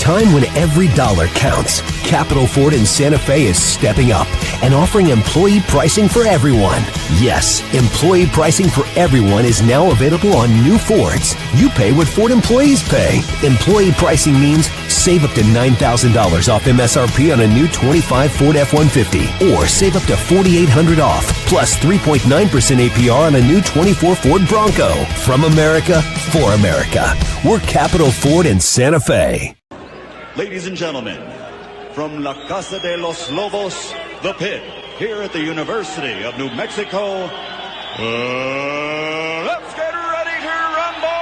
time when every dollar counts, Capital Ford in Santa Fe is stepping up and offering employee pricing for everyone. Yes, employee pricing for everyone is now available on new Fords. You pay what Ford employees pay. Employee pricing means save up to $9,000 off MSRP on a new 25 Ford F-150, or save up to $4,800 off, plus 3.9% APR on a new 24 Ford Bronco. From America, for America. We're Capital Ford in Santa Fe. Ladies and gentlemen, from La Casa de los Lobos, the Pit, here at the University of New Mexico, let's get ready to rumble!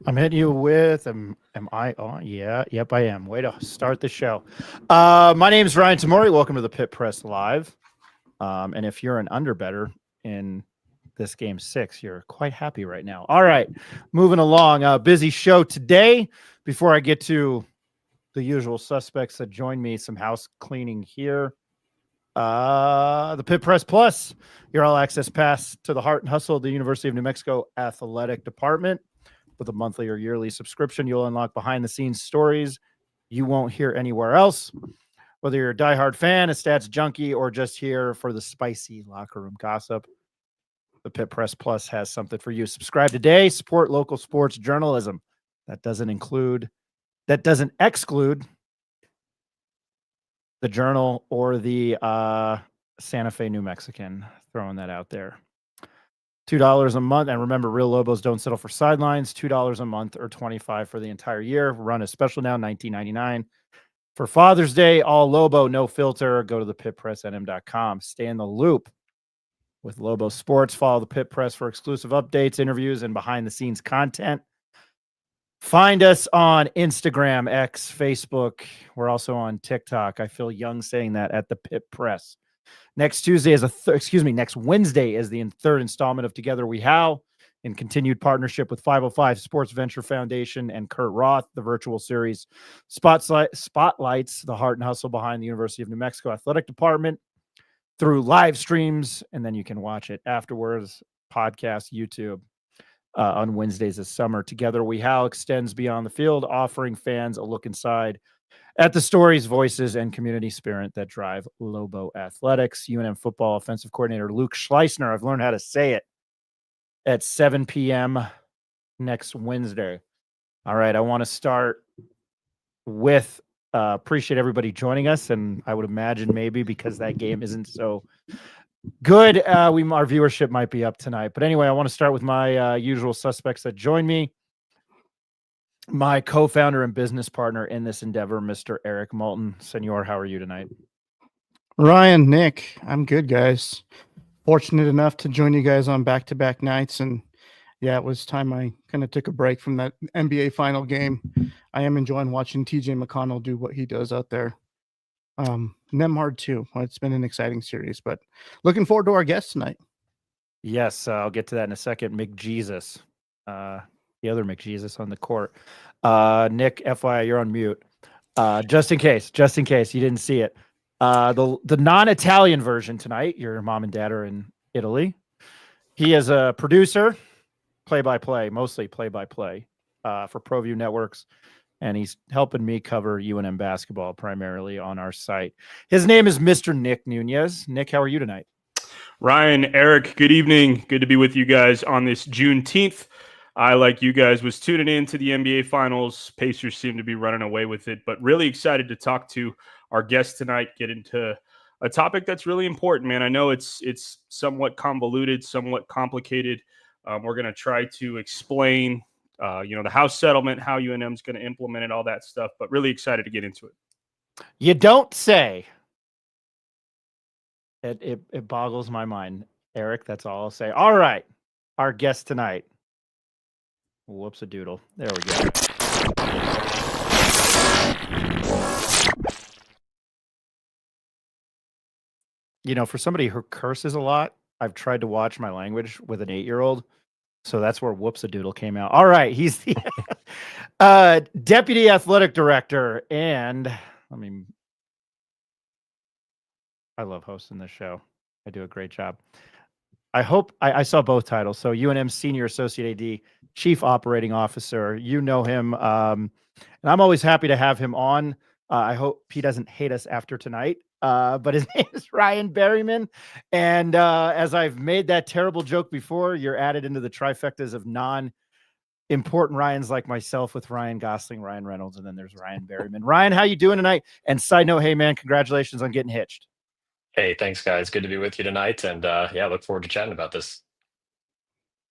I'm hitting you with, am I on? Yeah, yep, I am. Way to start the show. My name is Ryan Tamori. Welcome to the Pit Press Live. And if you're an underbetter in this game 6, you're quite happy right now. All right, moving along. Busy show today. Before I get to the usual suspects that join me, some house cleaning here. The Pit Press Plus, your all-access pass to the heart and hustle of the University of New Mexico Athletic Department. With a monthly or yearly subscription, you'll unlock behind-the-scenes stories you won't hear anywhere else. Whether you're a diehard fan, a stats junkie, or just here for the spicy locker room gossip, the Pit Press Plus has something for you. Subscribe today. Support local sports journalism. That doesn't exclude the Journal or the Santa Fe New Mexican. Throwing that out there. $2 a month. And remember, real Lobos don't settle for sidelines. $2 a month or $25 for the entire year. Run is special now, $19.99. For Father's Day, all Lobo, no filter. Go to the pitpressnm.com. Stay in the loop with Lobo Sports. Follow the Pit Press for exclusive updates, interviews, and behind-the-scenes content. Find us on Instagram, X, Facebook. We're also on TikTok. I feel young saying that, at the Pit Press. Next Wednesday is the third installment of Together We How, in continued partnership with 505 Sports Venture Foundation and Kurt Roth. The virtual series spotlights the heart and hustle behind the University of New Mexico Athletic Department through live streams, and then you can watch it afterwards, podcast, YouTube, on Wednesdays this summer. Together We How extends beyond the field, offering fans a look inside at the stories, voices, and community spirit that drive Lobo Athletics. UNM football offensive coordinator Luke Schleissner, I've learned how to say it, at 7 p.m. next Wednesday. All right, I want to start with appreciate everybody joining us, and I would imagine maybe because that game isn't so good, our viewership might be up tonight. But anyway, I want to start with my usual suspects that join me. My co-founder and business partner in this endeavor, Mr. Eric Moulton. Senor, how are you tonight? Ryan, Nick, I'm good, guys. Fortunate enough to join you guys on back-to-back nights, and yeah, it was time I kind of took a break from that NBA final game. I am enjoying watching TJ McConnell do what he does out there. Nemhard too. Well, it's been an exciting series, but looking forward to our guest tonight. Yes, I'll get to that in a second. McJesus, the other McJesus on the court. Nick, FYI, you're on mute. Just in case you didn't see it. The non-Italian version tonight. Your mom and dad are in Italy. He is a producer, play-by-play, mostly play-by-play, for ProView Networks, and he's helping me cover UNM basketball primarily on our site. His name is Mr. Nick Nunez. Nick, how are you tonight? Ryan, Eric, good evening. Good to be with you guys on this Juneteenth. I, like you guys, was tuning in to the NBA Finals. Pacers seem to be running away with it, but really excited to talk to our guest tonight, get into a topic that's really important, man. I know it's somewhat convoluted, somewhat complicated. We're going to try to explain, the house settlement, how UNM is going to implement it, all that stuff, but really excited to get into it. You don't say. It boggles my mind, Eric. That's all I'll say. All right, our guest tonight. Whoops a doodle. There we go. You know, for somebody who curses a lot, I've tried to watch my language with an 8-year-old. So that's where whoops a doodle came out. All right. He's the deputy athletic director. And I love hosting this show. I do a great job. I hope I saw both titles. So UNM Senior Associate AD, Chief Operating Officer. You know him. And I'm always happy to have him on. I hope he doesn't hate us after tonight. But his name is Ryan Berryman. And as I've made that terrible joke before, you're added into the trifectas of non-important Ryans like myself with Ryan Gosling, Ryan Reynolds, and then there's Ryan Berryman. Ryan, how you doing tonight? And side note, hey, man, congratulations on getting hitched. Hey, thanks, guys. Good to be with you tonight. And look forward to chatting about this.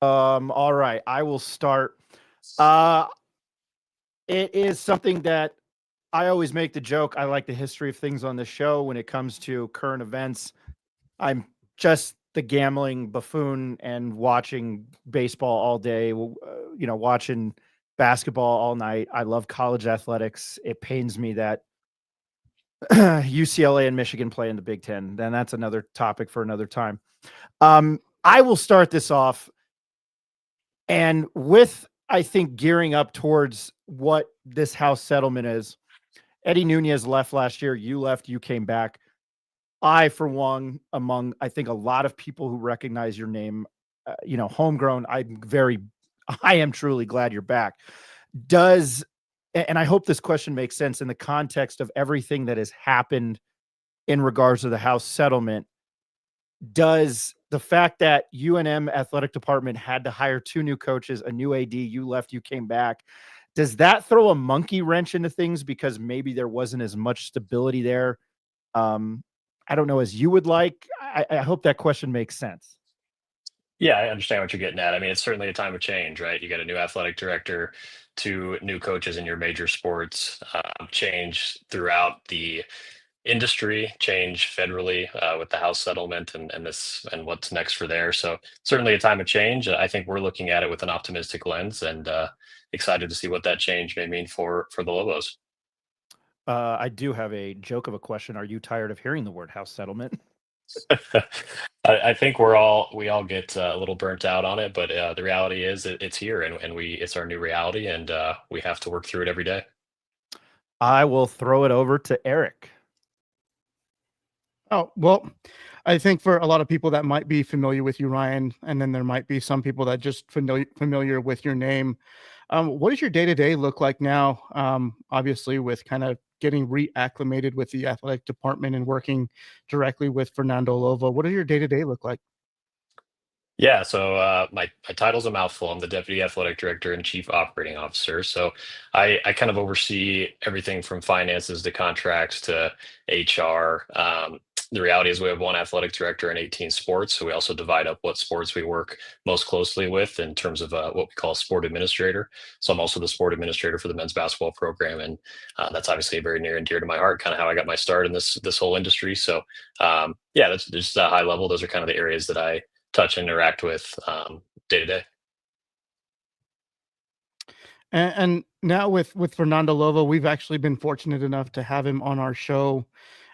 All right. I will start. It is something that I always make the joke. I like the history of things on the show when it comes to current events. I'm just the gambling buffoon and watching baseball all day, watching basketball all night. I love college athletics. It pains me that UCLA and Michigan play in the Big Ten. Then that's another topic for another time. I will start this off. And with, I think, gearing up towards what this house settlement is, Eddie Nunez left last year. You left, you came back. I, for one, among, I think, a lot of people who recognize your name, homegrown, I am truly glad you're back. And I hope this question makes sense in the context of everything that has happened in regards to the house settlement. Does the fact that UNM athletic department had to hire 2 new coaches, a new AD, you left, you came back, does that throw a monkey wrench into things because maybe there wasn't as much stability there? I don't know, as you would like. I hope that question makes sense. Yeah, I understand what you're getting at. I mean, it's certainly a time of change, right? You got a new athletic director, 2 new coaches in your major sports, change throughout the industry, change federally with the house settlement and what's next for there. So certainly a time of change. I think we're looking at it with an optimistic lens and excited to see what that change may mean for the Lobos. I do have a joke of a question. Are you tired of hearing the word house settlement? I think we all get a little burnt out on it, but the reality is it's here and it's our new reality and we have to work through it every day. I will throw it over to Eric. Oh, well, I think for a lot of people that might be familiar with you, Ryan, and then there might be some people that just familiar with your name. What does your day-to-day look like now? Obviously, with kind of getting reacclimated with the athletic department and working directly with Fernando Lobo. What does your day-to-day look like? Yeah, so my title's a mouthful. I'm the Deputy Athletic Director and Chief Operating Officer. So I kind of oversee everything from finances to contracts to HR. The reality is we have 1 athletic director and 18 sports. So we also divide up what sports we work most closely with in terms of what we call sport administrator. So I'm also the sport administrator for the men's basketball program. And that's obviously very near and dear to my heart, kind of how I got my start in this whole industry. So that's just a high level. Those are kind of the areas that I touch and interact with day to day. And now with Fernando Lobo, we've actually been fortunate enough to have him on our show.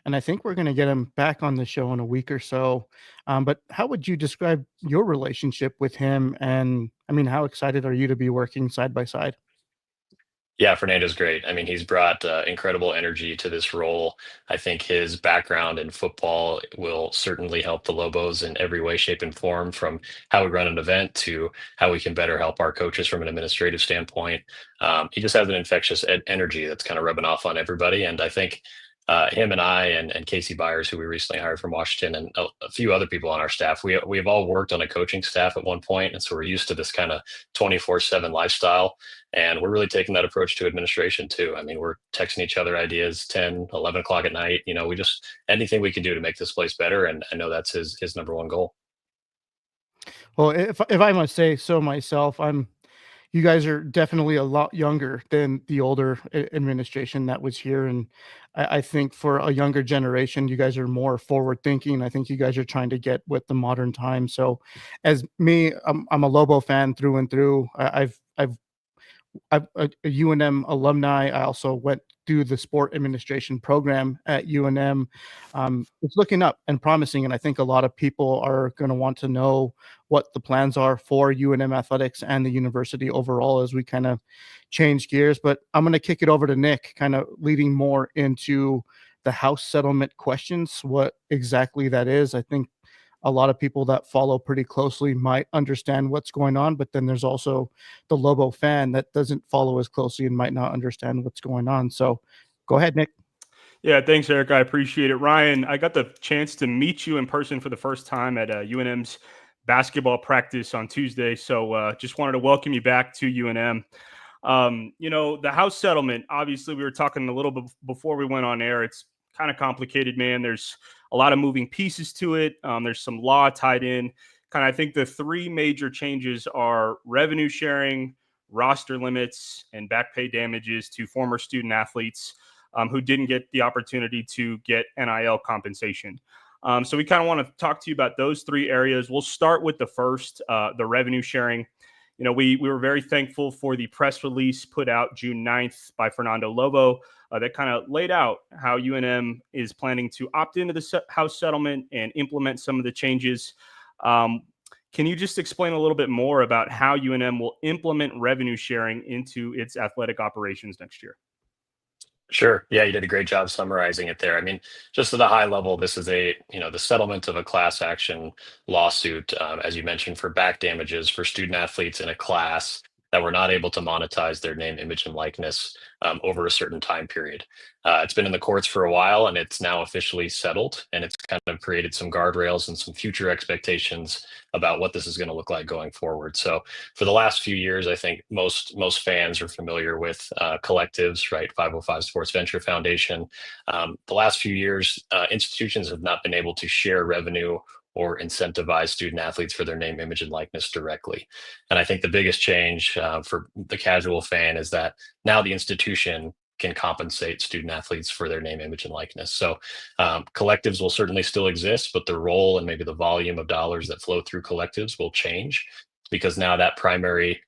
and I think we're going to get him back on the show in a week or so. But how would you describe your relationship with him? And I mean, how excited are you to be working side by side? Yeah, Fernando's great. I mean, he's brought incredible energy to this role. I think his background in football will certainly help the Lobos in every way, shape, and form, from how we run an event to how we can better help our coaches from an administrative standpoint. He just has an infectious energy that's kind of rubbing off on everybody. And I think him and I and Casey Byers, who we recently hired from Washington, and a few other people on our staff, we've all worked on a coaching staff at one point, and so we're used to this kind of 24/7 lifestyle. And we're really taking that approach to administration too. I mean, we're texting each other ideas 10, 11 o'clock at night. We just, anything we can do to make this place better. And I know that's his number one goal. Well, if I must say so myself, you guys are definitely a lot younger than the older administration that was here, and I think for a younger generation, you guys are more forward thinking. I think you guys are trying to get with the modern times. So, as me, I'm a Lobo fan through and through. I'm a UNM alumni. I also went through the sport administration program at UNM. It's looking up and promising, and I think a lot of people are going to want to know what the plans are for UNM Athletics and the university overall as we kind of change gears. But I'm going to kick it over to Nick, kind of leading more into the house settlement questions, what exactly that is. I think a lot of people that follow pretty closely might understand what's going on, but then there's also the Lobo fan that doesn't follow as closely and might not understand what's going on. So go ahead, Nick. Yeah, thanks, Eric. I appreciate it. Ryan, I got the chance to meet you in person for the first time at UNM's basketball practice on Tuesday. So just wanted to welcome you back to UNM. The house settlement, obviously, we were talking a little bit before we went on air. It's kind of complicated, man. There's a lot of moving pieces to it. There's some law tied in. I think the three major changes are revenue sharing, roster limits, and back pay damages to former student athletes who didn't get the opportunity to get NIL compensation. So we kind of want to talk to you about those three areas. We'll start with the first, the revenue sharing. We were very thankful for the press release put out June 9th by Fernando Lobo that kind of laid out how UNM is planning to opt into the house settlement and implement some of the changes. Can you just explain a little bit more about how UNM will implement revenue sharing into its athletic operations next year? Sure. Yeah, you did a great job summarizing it there. I mean, just at a high level, this is the settlement of a class action lawsuit, as you mentioned, for back damages for student athletes in a class that were not able to monetize their name, image, and likeness over a certain time period. It's been in the courts for a while, and it's now officially settled, and it's kind of created some guardrails and some future expectations about what this is going to look like going forward. So for the last few years, I think most fans are familiar with collectives, right? 505 Sports Venture Foundation. The last few years, institutions have not been able to share revenue or incentivize student athletes for their name, image, and likeness directly. And I think the biggest change for the casual fan is that now the institution can compensate student athletes for their name, image, and likeness. So collectives will certainly still exist, but the role and maybe the volume of dollars that flow through collectives will change, because now that primary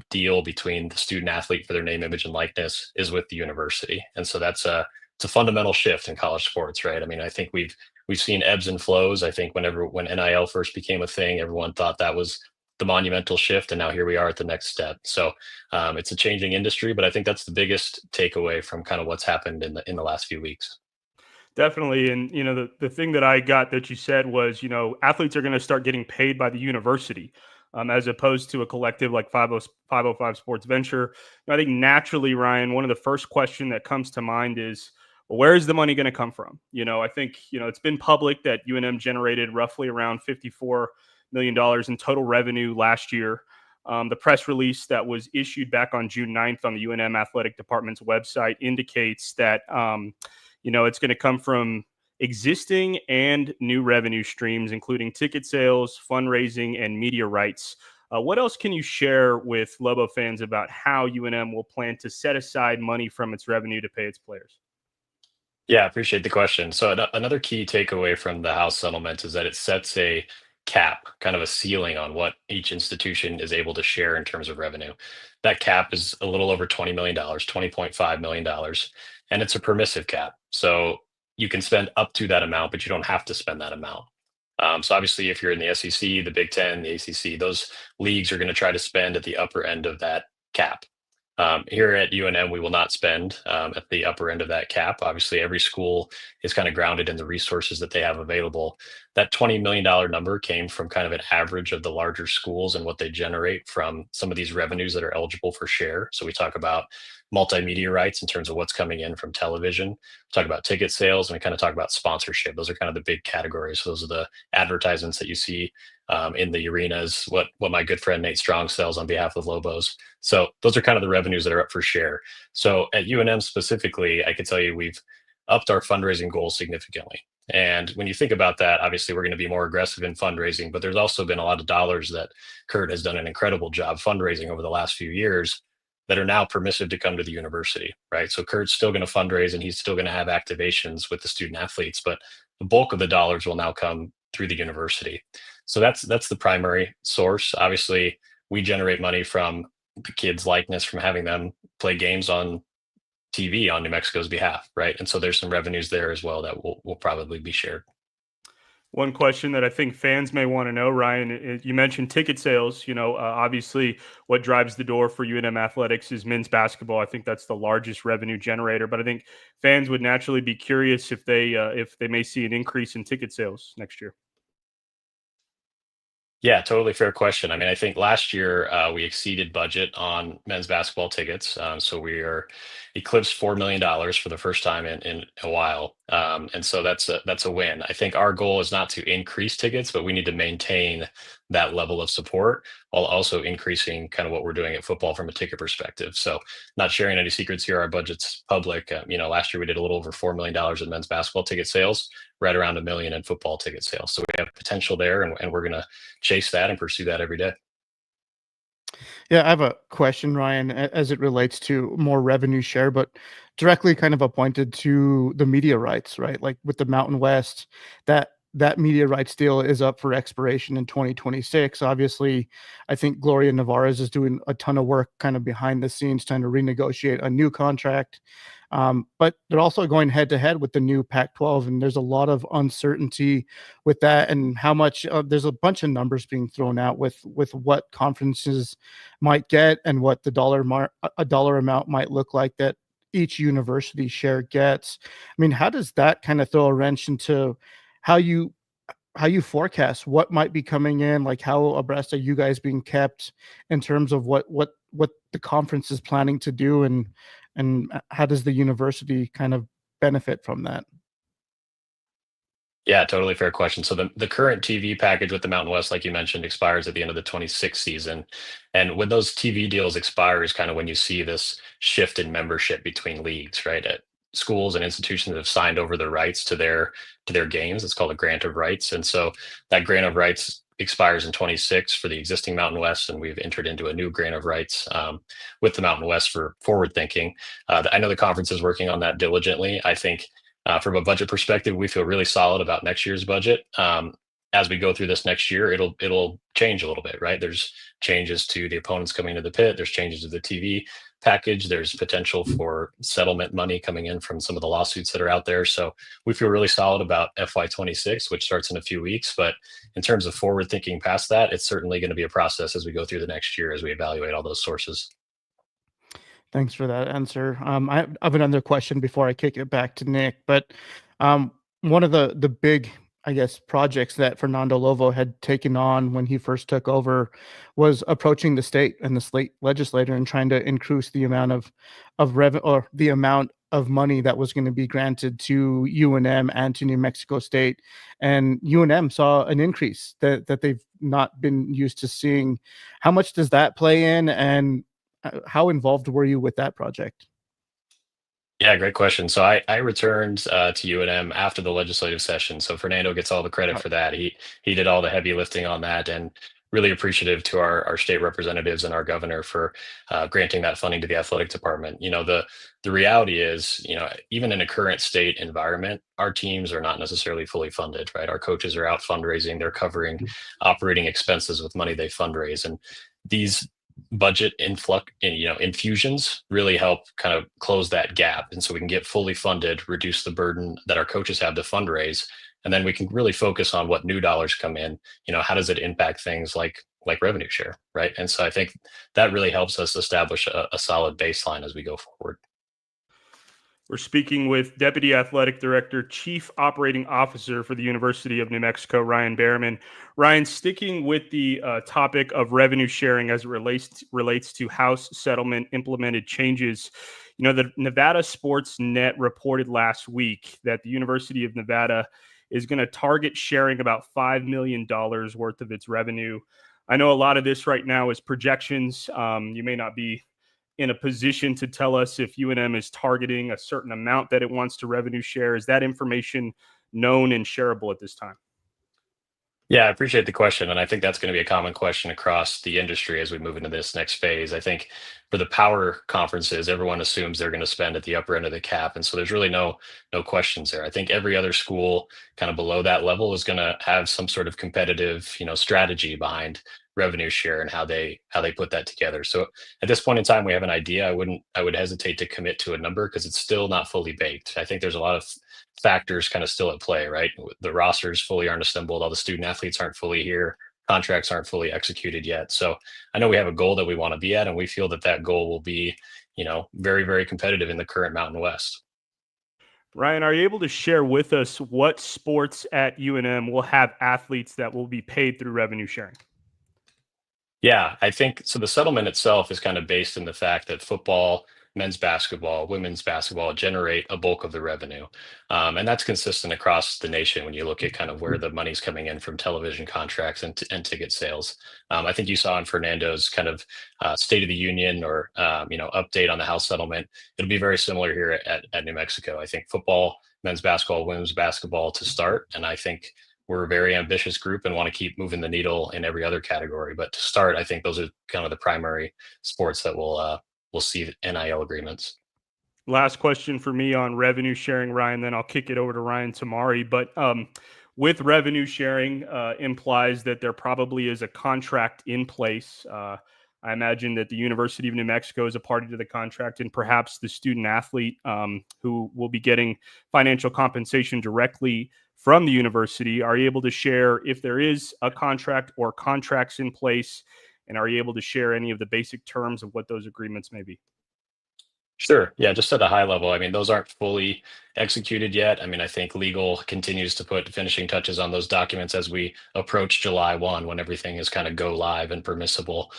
deal between the student athlete for their name, image, and likeness is with the university. And so it's a fundamental shift in college sports, right? I mean, I think we've seen ebbs and flows. I think when NIL first became a thing, everyone thought that was the monumental shift, and now here we are at the next step. So it's a changing industry, but I think that's the biggest takeaway from kind of what's happened in the last few weeks. Definitely. And, the thing that I got that you said was, athletes are going to start getting paid by the university as opposed to a collective like 505 Sports Venture. I think naturally, Ryan, one of the first question that comes to mind is, well, where is the money going to come from? I think, it's been public that UNM generated roughly around $54 million in total revenue last year. The press release that was issued back on June 9th on the UNM Athletic Department's website indicates that, it's going to come from existing and new revenue streams, including ticket sales, fundraising, and media rights. What else can you share with Lobo fans about how UNM will plan to set aside money from its revenue to pay its players? Yeah, I appreciate the question. So another key takeaway from the House settlement is that it sets a cap, kind of a ceiling on what each institution is able to share in terms of revenue. That cap is a little over $20 million, $20.5 million, and it's a permissive cap. So you can spend up to that amount, but you don't have to spend that amount. So obviously, if you're in the SEC, the Big Ten, the ACC, those leagues are going to try to spend at the upper end of that cap. Here at UNM, we will not spend at the upper end of that cap. Obviously, every school is kind of grounded in the resources that they have available. That $20 million number came from kind of an average of the larger schools and what they generate from some of these revenues that are eligible for share. So we talk about multimedia rights in terms of what's coming in from television. We talk about ticket sales, and we kind of talk about sponsorship. Those are kind of the big categories. So those are the advertisements that you see in the arenas, what my good friend Nate Strong sells on behalf of Lobos. So those are kind of the revenues that are up for share. So at UNM specifically, I can tell you we've upped our fundraising goals significantly. And when you think about that, obviously we're going to be more aggressive in fundraising, but there's also been a lot of dollars that Kurt has done an incredible job fundraising over the last few years that are now permissive to come to the university, right? So Kurt's still going to fundraise and he's still going to have activations with the student athletes, but the bulk of the dollars will now come through the university. So that's the primary source. Obviously, we generate money from the kids' likeness from having them play games on TV on New Mexico's behalf, right? And so there's some revenues there as well that will probably be shared. One question that I think fans may want to know, Ryan, you mentioned ticket sales. Obviously, what drives the door for UNM Athletics is men's basketball. I think that's the largest revenue generator. But I think fans would naturally be curious if they may see an increase in ticket sales next year. Yeah, totally fair question. I mean, I think last year we exceeded budget on men's basketball tickets. So we are eclipsed $4 million for the first time in a while. And so that's a win. I think our goal is not to increase tickets, but we need to maintain that level of support while also increasing kind of what we're doing at football from a ticket perspective. So not sharing any secrets here, our budget's public. Last year we did a little over $4 million in men's basketball ticket sales, right around $1 million in football ticket sales. So we have potential there, and we're going to chase that and pursue that every day. Yeah, I have a question, Ryan, as it relates to more revenue share, but directly kind of appointed to the media rights, right? Like with the Mountain West, that media rights deal is up for expiration in 2026. Obviously, I think Gloria Navarez is doing a ton of work kind of behind the scenes trying to renegotiate a new contract. But they're also going head to head with the new Pac-12, and there's a lot of uncertainty with that and how much there's a bunch of numbers being thrown out with what conferences might get and what the dollar amount might look like that each university share gets. I mean, how does that kind of throw a wrench into how you forecast what might be coming in? Like, how abreast are you guys being kept in terms of what the conference is planning to do, and how does the university kind of benefit from that? Yeah, totally fair question. So the current TV package with the Mountain West, like you mentioned, expires at the end of the 26th season. And when those TV deals expire is kind of when you see this shift in membership between leagues, right? Schools and institutions have signed over the rights to their games. It's called a grant of rights. And so that grant of rights expires in 26 for the existing Mountain West, and we've entered into a new grant of rights with the Mountain West for forward thinking. I know the conference is working on that diligently. I think from a budget perspective, we feel really solid about next year's budget. As we go through this next year, it'll change a little bit, right? There's changes to the opponents coming to the pit. There's changes to the TV package. There's potential for settlement money coming in from some of the lawsuits that are out there. So we feel really solid about FY26, which starts in a few weeks. But in terms of forward thinking past that, it's certainly going to be a process as we go through the next year as we evaluate all those sources. Thanks for that answer. I have another question before I kick it back to Nick, but one of the big, I guess, projects that Fernando Lobo had taken on when he first took over was approaching the state and the state legislator and trying to increase the amount of revenue, or the amount of money that was going to be granted to UNM and to New Mexico State. And UNM saw an increase that they've not been used to seeing. How much does that play in, and how involved were you with that project? Yeah, great question. So I returned to UNM after the legislative session. So Fernando gets all the credit for that. He did all the heavy lifting on that, and really appreciative to our state representatives and our governor for granting that funding to the athletic department. The reality is, even in a current state environment, our teams are not necessarily fully funded, right? Our coaches are out fundraising. They're covering operating expenses with money they fundraise. And these budget infusions really help kind of close that gap, and so we can get fully funded, reduce the burden that our coaches have to fundraise, and then we can really focus on what new dollars come in. How does it impact things like revenue share, right? And so I think that really helps us establish a solid baseline as we go forward. We're speaking with Deputy Athletic Director, Chief Operating Officer for the University of New Mexico, Ryan Berryman. Ryan, sticking with the topic of revenue sharing as it relates to House settlement implemented changes, the Nevada Sports Net reported last week that the University of Nevada is going to target sharing about $5 million worth of its revenue. I know a lot of this right now is projections. You may not be in a position to tell us if UNM is targeting a certain amount that it wants to revenue share. Is that information known and shareable at this time? Yeah, I appreciate the question. And I think that's going to be a common question across the industry as we move into this next phase. I think for the power conferences, everyone assumes they're going to spend at the upper end of the cap. And so there's really no questions there. I think every other school kind of below that level is going to have some sort of competitive, strategy behind revenue share and how they put that together. So at this point in time, we have an idea. I would hesitate to commit to a number because it's still not fully baked. I think there's a lot of factors kind of still at play, right? The rosters fully aren't assembled. All the student athletes aren't fully here. Contracts aren't fully executed yet. So I know we have a goal that we want to be at, and we feel that goal will be, very, very competitive in the current Mountain West. Ryan, are you able to share with us what sports at UNM will have athletes that will be paid through revenue sharing? Yeah, I think so. The settlement itself is kind of based in the fact that football, men's basketball, women's basketball generate a bulk of the revenue. And that's consistent across the nation when you look at kind of where the money's coming in from television contracts and ticket sales. I think you saw in Fernando's kind of State of the Union or, update on the House settlement. It'll be very similar here at New Mexico. I think football, men's basketball, women's basketball to start. And I think we're a very ambitious group and want to keep moving the needle in every other category. But to start, I think those are kind of the primary sports that will see NIL agreements. Last question for me on revenue sharing, Ryan, then I'll kick it over to Ryan Tamari. But with revenue sharing implies that there probably is a contract in place. I imagine that the University of New Mexico is a party to the contract, and perhaps the student athlete who will be getting financial compensation directly from the university. Are you able to share if there is a contract or contracts in place? And are you able to share any of the basic terms of what those agreements may be? Sure. Yeah, just at a high level. I mean, those aren't fully executed yet. I mean, I think legal continues to put finishing touches on those documents as we approach July 1, when everything is kind of go live and permissible.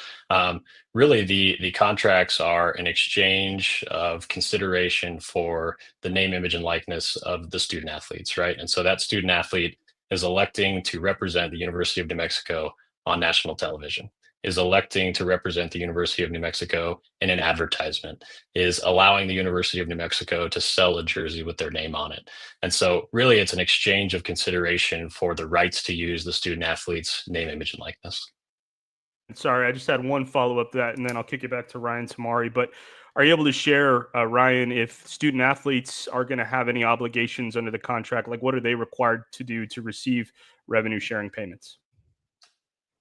Really, the contracts are an exchange of consideration for the name, image, and likeness of the student athletes, right? And so that student athlete is electing to represent the University of New Mexico on national television, is electing to represent the University of New Mexico in an advertisement, is allowing the University of New Mexico to sell a jersey with their name on it. And so really it's an exchange of consideration for the rights to use the student athlete's name, image, and likeness. Sorry, I just had one follow-up to that, and then I'll kick it back to Ryan Tamari. But are you able to share, Ryan, if student athletes are going to have any obligations under the contract? Like, what are they required to do to receive revenue sharing payments?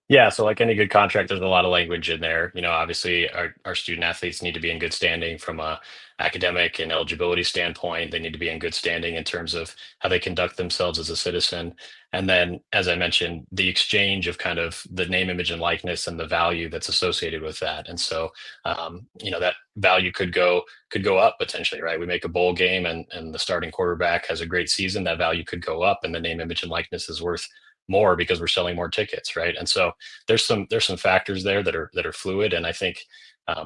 Yeah, so like any good contract, there's a lot of language in there. Obviously our student athletes need to be in good standing from a academic and eligibility standpoint. They need to be in good standing in terms of how they conduct themselves as a citizen. And then, as I mentioned, the exchange of kind of the name, image, and likeness and the value that's associated with that. And so, that value could go up potentially, right? We make a bowl game and the starting quarterback has a great season. That value could go up, and the name, image, and likeness is worth more because we're selling more tickets, right? And so there's some factors there that are fluid, and I think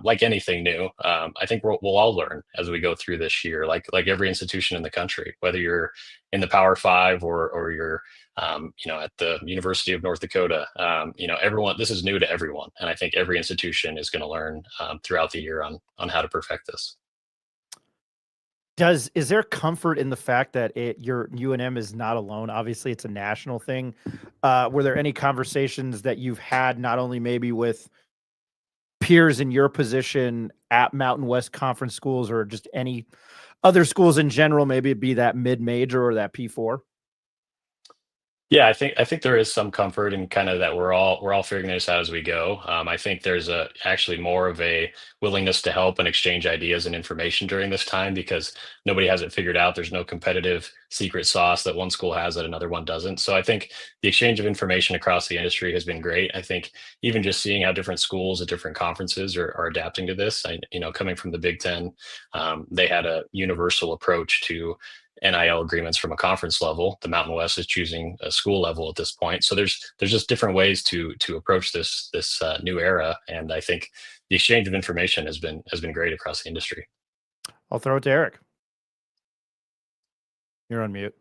like anything new, I think we'll all learn as we go through this year, like every institution in the country, whether you're in the Power Five or you're at the University of North Dakota. Everyone, this is new to everyone, and I think every institution is going to learn throughout the year on how to perfect this. Is there comfort in the fact that your UNM is not alone? Obviously, it's a national thing. Were there any conversations that you've had, not only maybe with peers in your position at Mountain West Conference schools or just any other schools in general, maybe it be that mid-major or that P4? Yeah, I think there is some comfort in kind of that we're all figuring this out as we go. I think there's actually more of a willingness to help and exchange ideas and information during this time because nobody has it figured out. There's no competitive secret sauce that one school has that another one doesn't. So I think the exchange of information across the industry has been great. I think even just seeing how different schools at different conferences are adapting to this. Coming from the Big Ten, they had a universal approach to NIL agreements from a conference level. The Mountain West is choosing a school level at this point. So there's just different ways to approach this new era, and I think the exchange of information has been great across the industry. I'll throw it to Eric. You're on mute.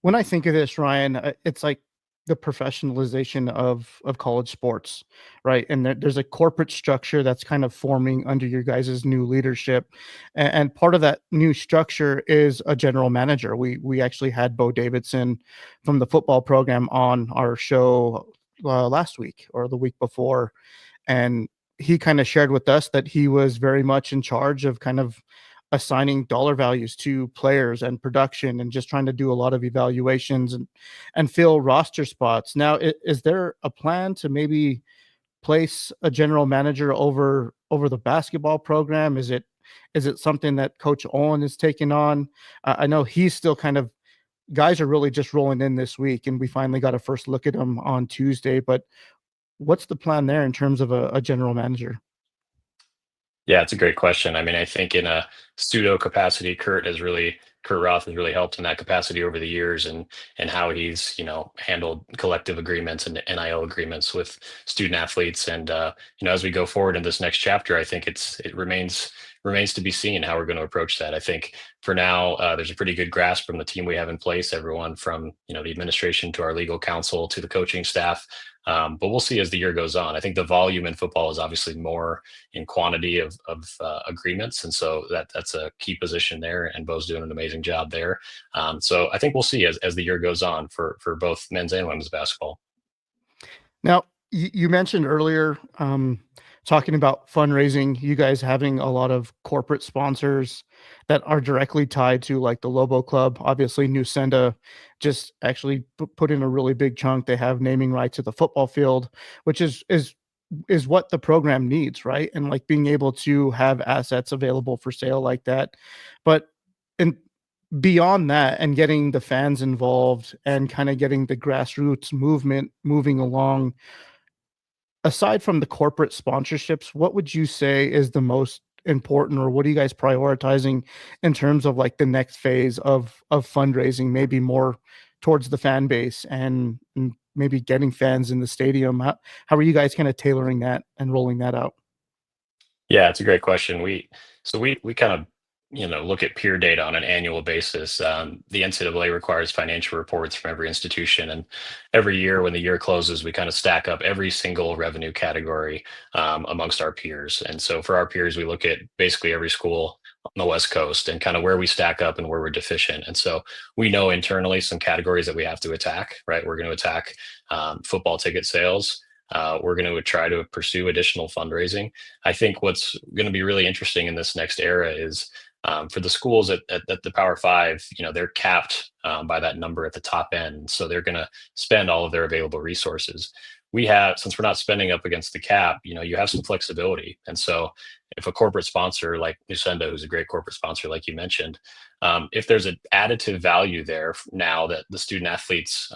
When I think of this, Ryan, it's like the professionalization of college sports, right? And there's a corporate structure that's kind of forming under your guys' new leadership, and part of that new structure is a general manager. We actually had Bo Davidson from the football program on our show last week or the week before, and he kind of shared with us that he was very much in charge of kind of assigning dollar values to players and production and just trying to do a lot of evaluations and fill roster spots. Now, is there a plan to maybe place a general manager over the basketball program? Is it something that Coach Owen is taking on? I know he's still kind of, guys are really just rolling in this week, and we finally got a first look at him on Tuesday. But what's the plan there in terms of a general manager? Yeah, it's a great question. I mean, I think in a pseudo capacity, Kurt Roth has really helped in that capacity over the years, and how he's handled collective agreements and NIL agreements with student athletes. And as we go forward in this next chapter, I think it remains to be seen how we're going to approach that. I think for now, there's a pretty good grasp from the team we have in place, everyone from the administration to our legal counsel to the coaching staff. But we'll see as the year goes on. I think the volume in football is obviously more in quantity of agreements, and so that's a key position there. And Bo's doing an amazing job there. So I think we'll see as the year goes on for both men's and women's basketball. Now, you mentioned earlier, talking about fundraising, you guys having a lot of corporate sponsors that are directly tied to like the Lobo Club. Obviously, Nusenda just actually put in a really big chunk. They have naming rights to the football field, which is what the program needs, right? And like being able to have assets available for sale like that. But in beyond that, and getting the fans involved and kind of getting the grassroots movement moving along, aside from the corporate sponsorships, what would you say is the most important, or what are you guys prioritizing in terms of like the next phase of fundraising, maybe more towards the fan base and maybe getting fans in the stadium? How are you guys kind of tailoring that and rolling that out? Yeah, it's a great question. We kind of look at peer data on an annual basis. The NCAA requires financial reports from every institution, and every year when the year closes, we kind of stack up every single revenue category amongst our peers. And so for our peers, we look at basically every school on the West Coast and kind of where we stack up and where we're deficient. And so we know internally some categories that we have to attack. Right, we're going to attack football ticket sales. We're going to try to pursue additional fundraising. I think what's going to be really interesting in this next era is for the schools at the Power Five, they're capped by that number at the top end. So they're going to spend all of their available resources. Since we're not spending up against the cap, you have some flexibility. And so if a corporate sponsor like Nusenda, who's a great corporate sponsor, like you mentioned, if there's an additive value there now that the student athletes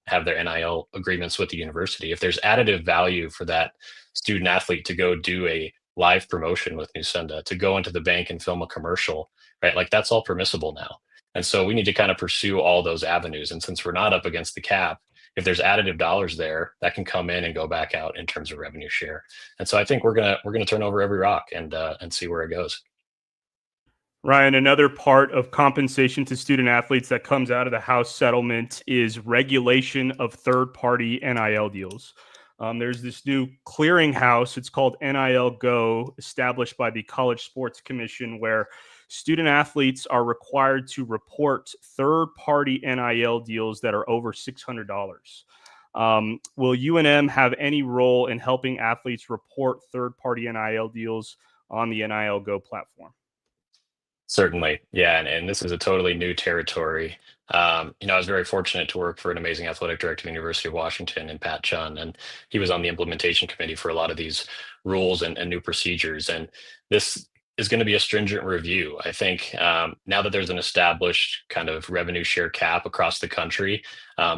have their NIL agreements with the university, if there's additive value for that student athlete to go do a live promotion with Nusenda, to go into the bank and film a commercial, right? Like that's all permissible now. And so we need to kind of pursue all those avenues. And since we're not up against the cap, if there's additive dollars there, that can come in and go back out in terms of revenue share. And so I think we're gonna turn over every rock and see where it goes. Ryan, another part of compensation to student athletes that comes out of the House settlement is regulation of third-party NIL deals. There's this new clearinghouse. It's called NIL Go, established by the College Sports Commission, where student athletes are required to report third-party NIL deals that are over $600. Will UNM have any role in helping athletes report third-party NIL deals on the NIL Go platform? Certainly. Yeah. And this is a totally new territory. I was very fortunate to work for an amazing athletic director at the University of Washington and Pat Chun, and he was on the implementation committee for a lot of these rules and new procedures. And this is going to be a stringent review. I think now that there's an established kind of revenue share cap across the country,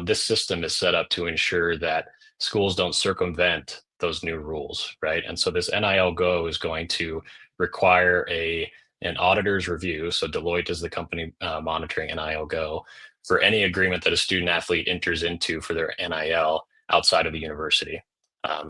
this system is set up to ensure that schools don't circumvent those new rules, right? And so this NIL Go is going to require an auditor's review. So Deloitte is the company monitoring NIL Go for any agreement that a student athlete enters into for their NIL outside of the university.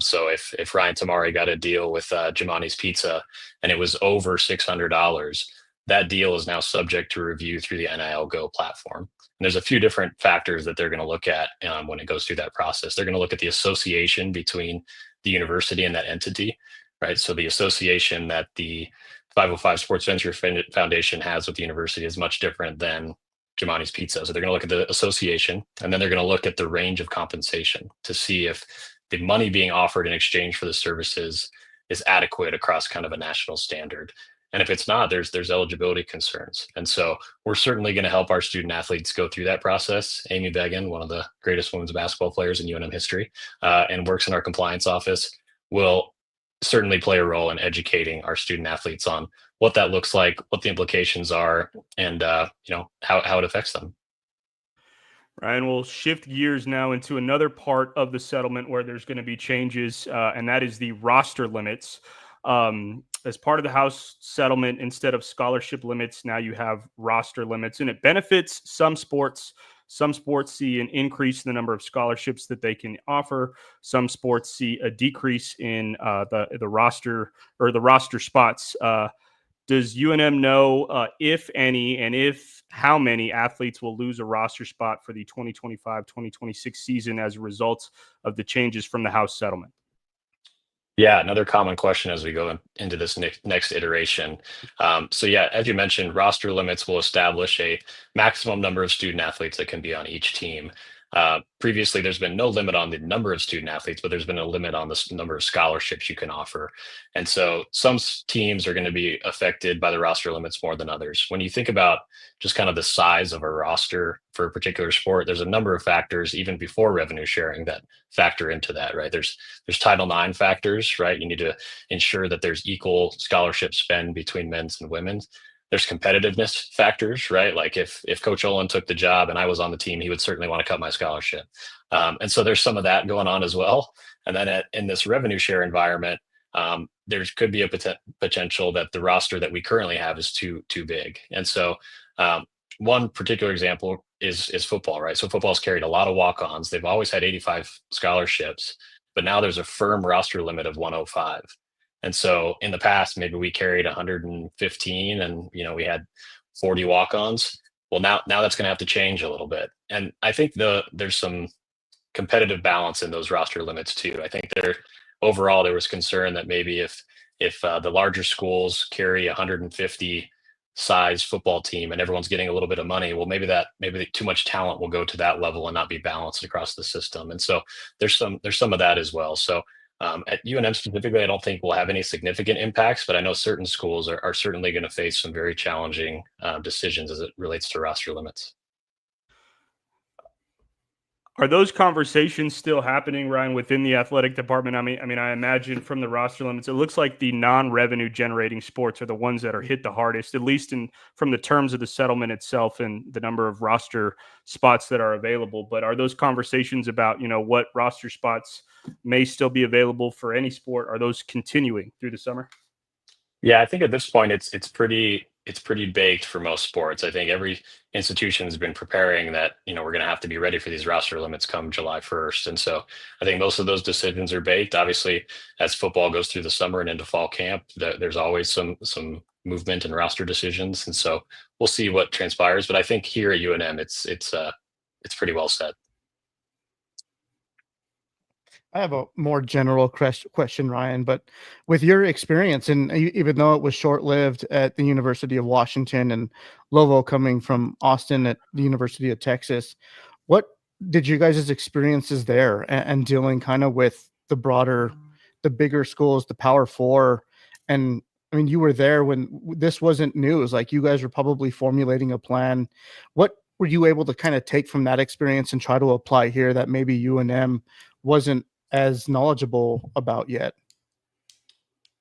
So if Ryan Tamari got a deal with Jimani's Pizza and it was over $600, that deal is now subject to review through the NIL Go platform. And there's a few different factors that they're going to look at when it goes through that process. They're going to look at the association between the university and that entity, right? So the association that the 505 Sports Venture Foundation has with the university is much different than Jimani's Pizza. So they're going to look at the association, and then they're going to look at the range of compensation to see if the money being offered in exchange for the services is adequate across kind of a national standard. And if it's not, there's eligibility concerns. And so we're certainly going to help our student athletes go through that process. Amy Began, one of the greatest women's basketball players in UNM history, and works in our compliance office, will certainly play a role in educating our student athletes on what that looks like, what the implications are, and how it affects them. Ryan, we'll shift gears now into another part of the settlement where there's going to be changes, and that is the roster limits. As part of the House settlement, instead of scholarship limits, now you have roster limits, and it benefits some sports. Some sports see an increase in the number of scholarships that they can offer. Some sports see a decrease in the roster or the roster spots. Does UNM know if any and if how many athletes will lose a roster spot for the 2025-2026 season as a result of the changes from the House settlement? Yeah, another common question as we go into this next iteration. So yeah, as you mentioned, roster limits will establish a maximum number of student athletes that can be on each team. Previously, there's been no limit on the number of student athletes, but there's been a limit on the number of scholarships you can offer. And so some teams are going to be affected by the roster limits more than others. When you think about just kind of the size of a roster for a particular sport, there's a number of factors even before revenue sharing that factor into that, right? There's Title IX factors, right? You need to ensure that there's equal scholarship spend between men's and women's. There's competitiveness factors, right? Like if Coach Olin took the job and I was on the team, he would certainly want to cut my scholarship. And so there's some of that going on as well. And then in this revenue share environment, there could be a potential that the roster that we currently have is too big. And so one particular example is football, right? So football's carried a lot of walk-ons. They've always had 85 scholarships, but now there's a firm roster limit of 105. And so in the past, maybe we carried 115 and, we had 40 walk-ons. Well, now that's going to have to change a little bit. And I think there's some competitive balance in those roster limits too. I think overall there was concern that maybe if the larger schools carry 150 size football team and everyone's getting a little bit of money, well, maybe too much talent will go to that level and not be balanced across the system. And so there's some of that as well. So at UNM specifically, I don't think we'll have any significant impacts, but I know certain schools are certainly going to face some very challenging decisions as it relates to roster limits. Are those conversations still happening, Ryan, within the athletic department? I mean, I imagine from the roster limits, it looks like the non-revenue generating sports are the ones that are hit the hardest, at least from the terms of the settlement itself and the number of roster spots that are available. But are those conversations about, what roster spots may still be available for any sport, are those continuing through the summer? Yeah, I think at this point it's pretty baked for most sports. I think every institution has been preparing that, we're going to have to be ready for these roster limits come July 1st. And so I think most of those decisions are baked. Obviously, as football goes through the summer and into fall camp, there's always some movement and roster decisions. And so we'll see what transpires. But I think here at UNM, it's pretty well set. I have a more general question, Ryan, but with your experience, and even though it was short-lived at the University of Washington and Lobo coming from Austin at the University of Texas, what did you guys' experiences there and dealing kind of with the bigger schools, the Power Four, and I mean, you were there when this wasn't news. Like, you guys were probably formulating a plan. What were you able to kind of take from that experience and try to apply here that maybe UNM wasn't as knowledgeable about yet?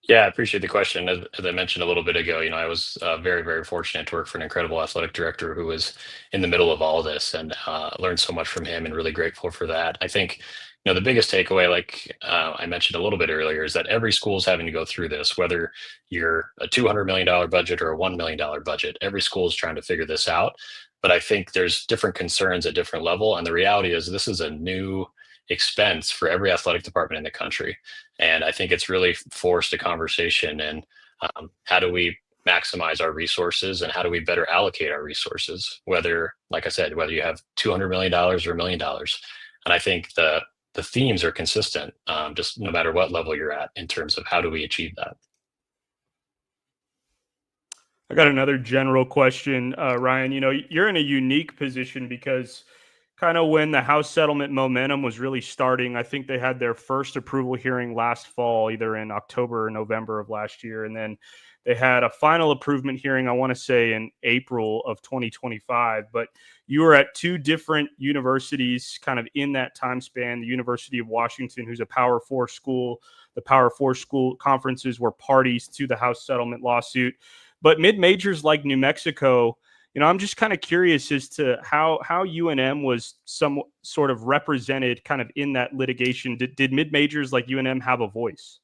Yeah, I appreciate the question. As I mentioned a little bit ago, I was very, very fortunate to work for an incredible athletic director who was in the middle of all this, and learned so much from him, and really grateful for that. I think, the biggest takeaway, like I mentioned a little bit earlier, is that every school is having to go through this, whether you're a $200 million budget or a $1 million budget. Every school is trying to figure this out. But I think there's different concerns at different level. And the reality is this is a new expense for every athletic department in the country. And I think it's really forced a conversation, and how do we maximize our resources, and how do we better allocate our resources, whether, like I said, whether you have $200 million or $1 million. And I think the themes are consistent, just no matter what level you're at, in terms of how do we achieve that. I got another general question, Ryan. You're in a unique position because kind of when the House settlement momentum was really starting, I think they had their first approval hearing last fall, either in October or November of last year. And then they had a final approval hearing, I want to say in April of 2025. But you were at two different universities kind of in that time span. The University of Washington, who's a Power Four school, the Power Four school conferences were parties to the House settlement lawsuit. But mid-majors like New Mexico, I'm just kind of curious as to how UNM was some sort of represented kind of in that litigation. Did mid-majors like UNM have a voice?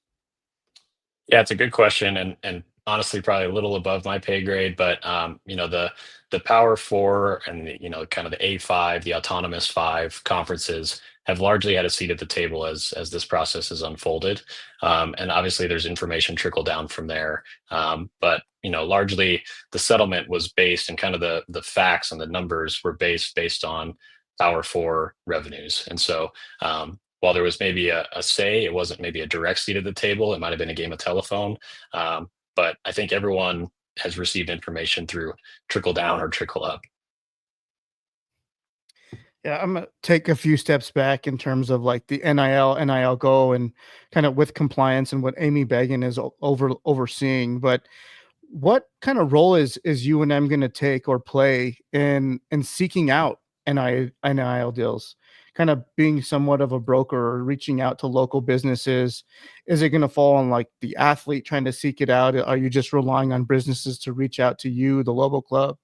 Yeah, it's a good question, and honestly, probably a little above my pay grade. But the Power Four and kind of the A5, the Autonomous Five conferences have largely had a seat at the table as this process has unfolded. And obviously, there's information trickle down from there. But largely the settlement was based, and kind of the facts and the numbers were based on Power Four revenues. And so, while there was maybe a say, it wasn't maybe a direct seat at the table. It might have been a game of telephone. But I think everyone has received information through trickle down or trickle up. Yeah, I'm gonna take a few steps back in terms of like the NIL Go, and kind of with compliance and what Amy Began is overseeing. But what kind of role is UNM going to take or play in seeking out NIL deals? Kind of being somewhat of a broker or reaching out to local businesses. Is it going to fall on like the athlete trying to seek it out? Are you just relying on businesses to reach out to you, the Lobo Club,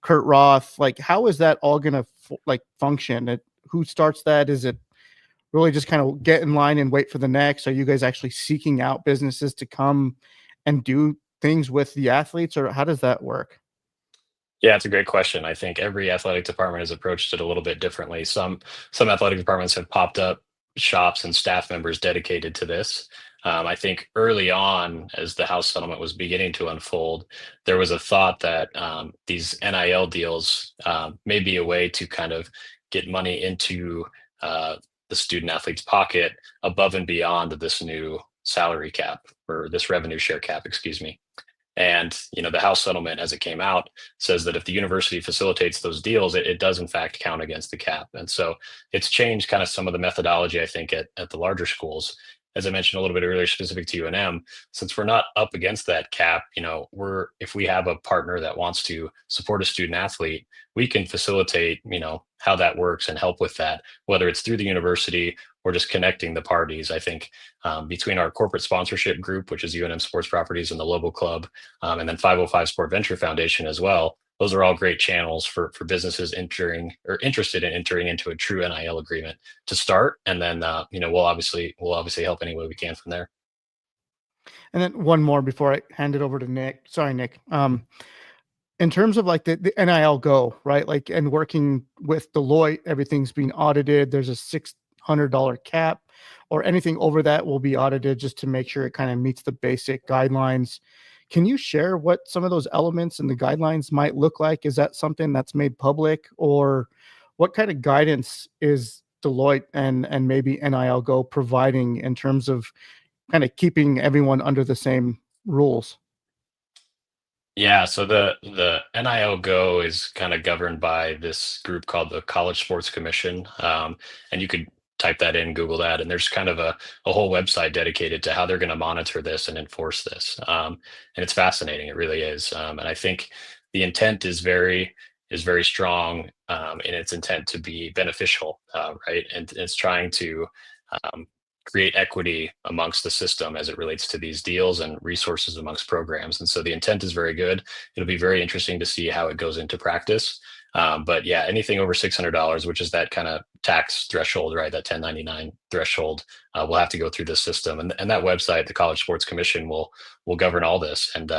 Kurt Roth? Like, how is that all going to function? Who starts that? Is it really just kind of get in line and wait for the next? Are you guys actually seeking out businesses to come and do things with the athletes, or how does that work? Yeah, it's a great question. I think every athletic department has approached it a little bit differently. Some athletic departments have popped up shops and staff members dedicated to this. I think early on, as the House settlement was beginning to unfold, there was a thought that these NIL deals may be a way to kind of get money into the student athlete's pocket above and beyond this new salary cap, or this revenue share cap, excuse me. And the House settlement, as it came out, says that if the university facilitates those deals, it does in fact count against the cap. And so it's changed kind of some of the methodology, I think, at the larger schools. As I mentioned a little bit earlier, specific to UNM, since we're not up against that cap, if we have a partner that wants to support a student athlete, we can facilitate, how that works and help with that, whether it's through the university or just connecting the parties. I think between our corporate sponsorship group, which is UNM Sports Properties and the Lobo Club, and then 505 Sport Venture Foundation as well, those are all great channels for businesses entering or interested in entering into a true NIL agreement to start. And then, we'll obviously help any way we can from there. And then one more before I hand it over to Nick. Sorry, Nick. In terms of like the NIL Go, right? Like, and working with Deloitte, everything's being audited. There's a $600 cap, or anything over that will be audited just to make sure it kind of meets the basic guidelines. Can you share what some of those elements and the guidelines might look like? Is that something that's made public, or what kind of guidance is Deloitte and maybe NIL Go providing in terms of kind of keeping everyone under the same rules? Yeah, so the NIL Go is kind of governed by this group called the College Sports Commission, and you could type that in, Google that, and there's kind of a whole website dedicated to how they're going to monitor this and enforce this. And it's fascinating. It really is. And I think the intent is very strong in its intent to be beneficial, right? And it's trying to create equity amongst the system as it relates to these deals and resources amongst programs. And so the intent is very good. It'll be very interesting to see how it goes into practice. But yeah, anything over $600, which is that kind of tax threshold, right? That 1099 threshold, will have to go through this system. And that website, the College Sports Commission, will govern all this. And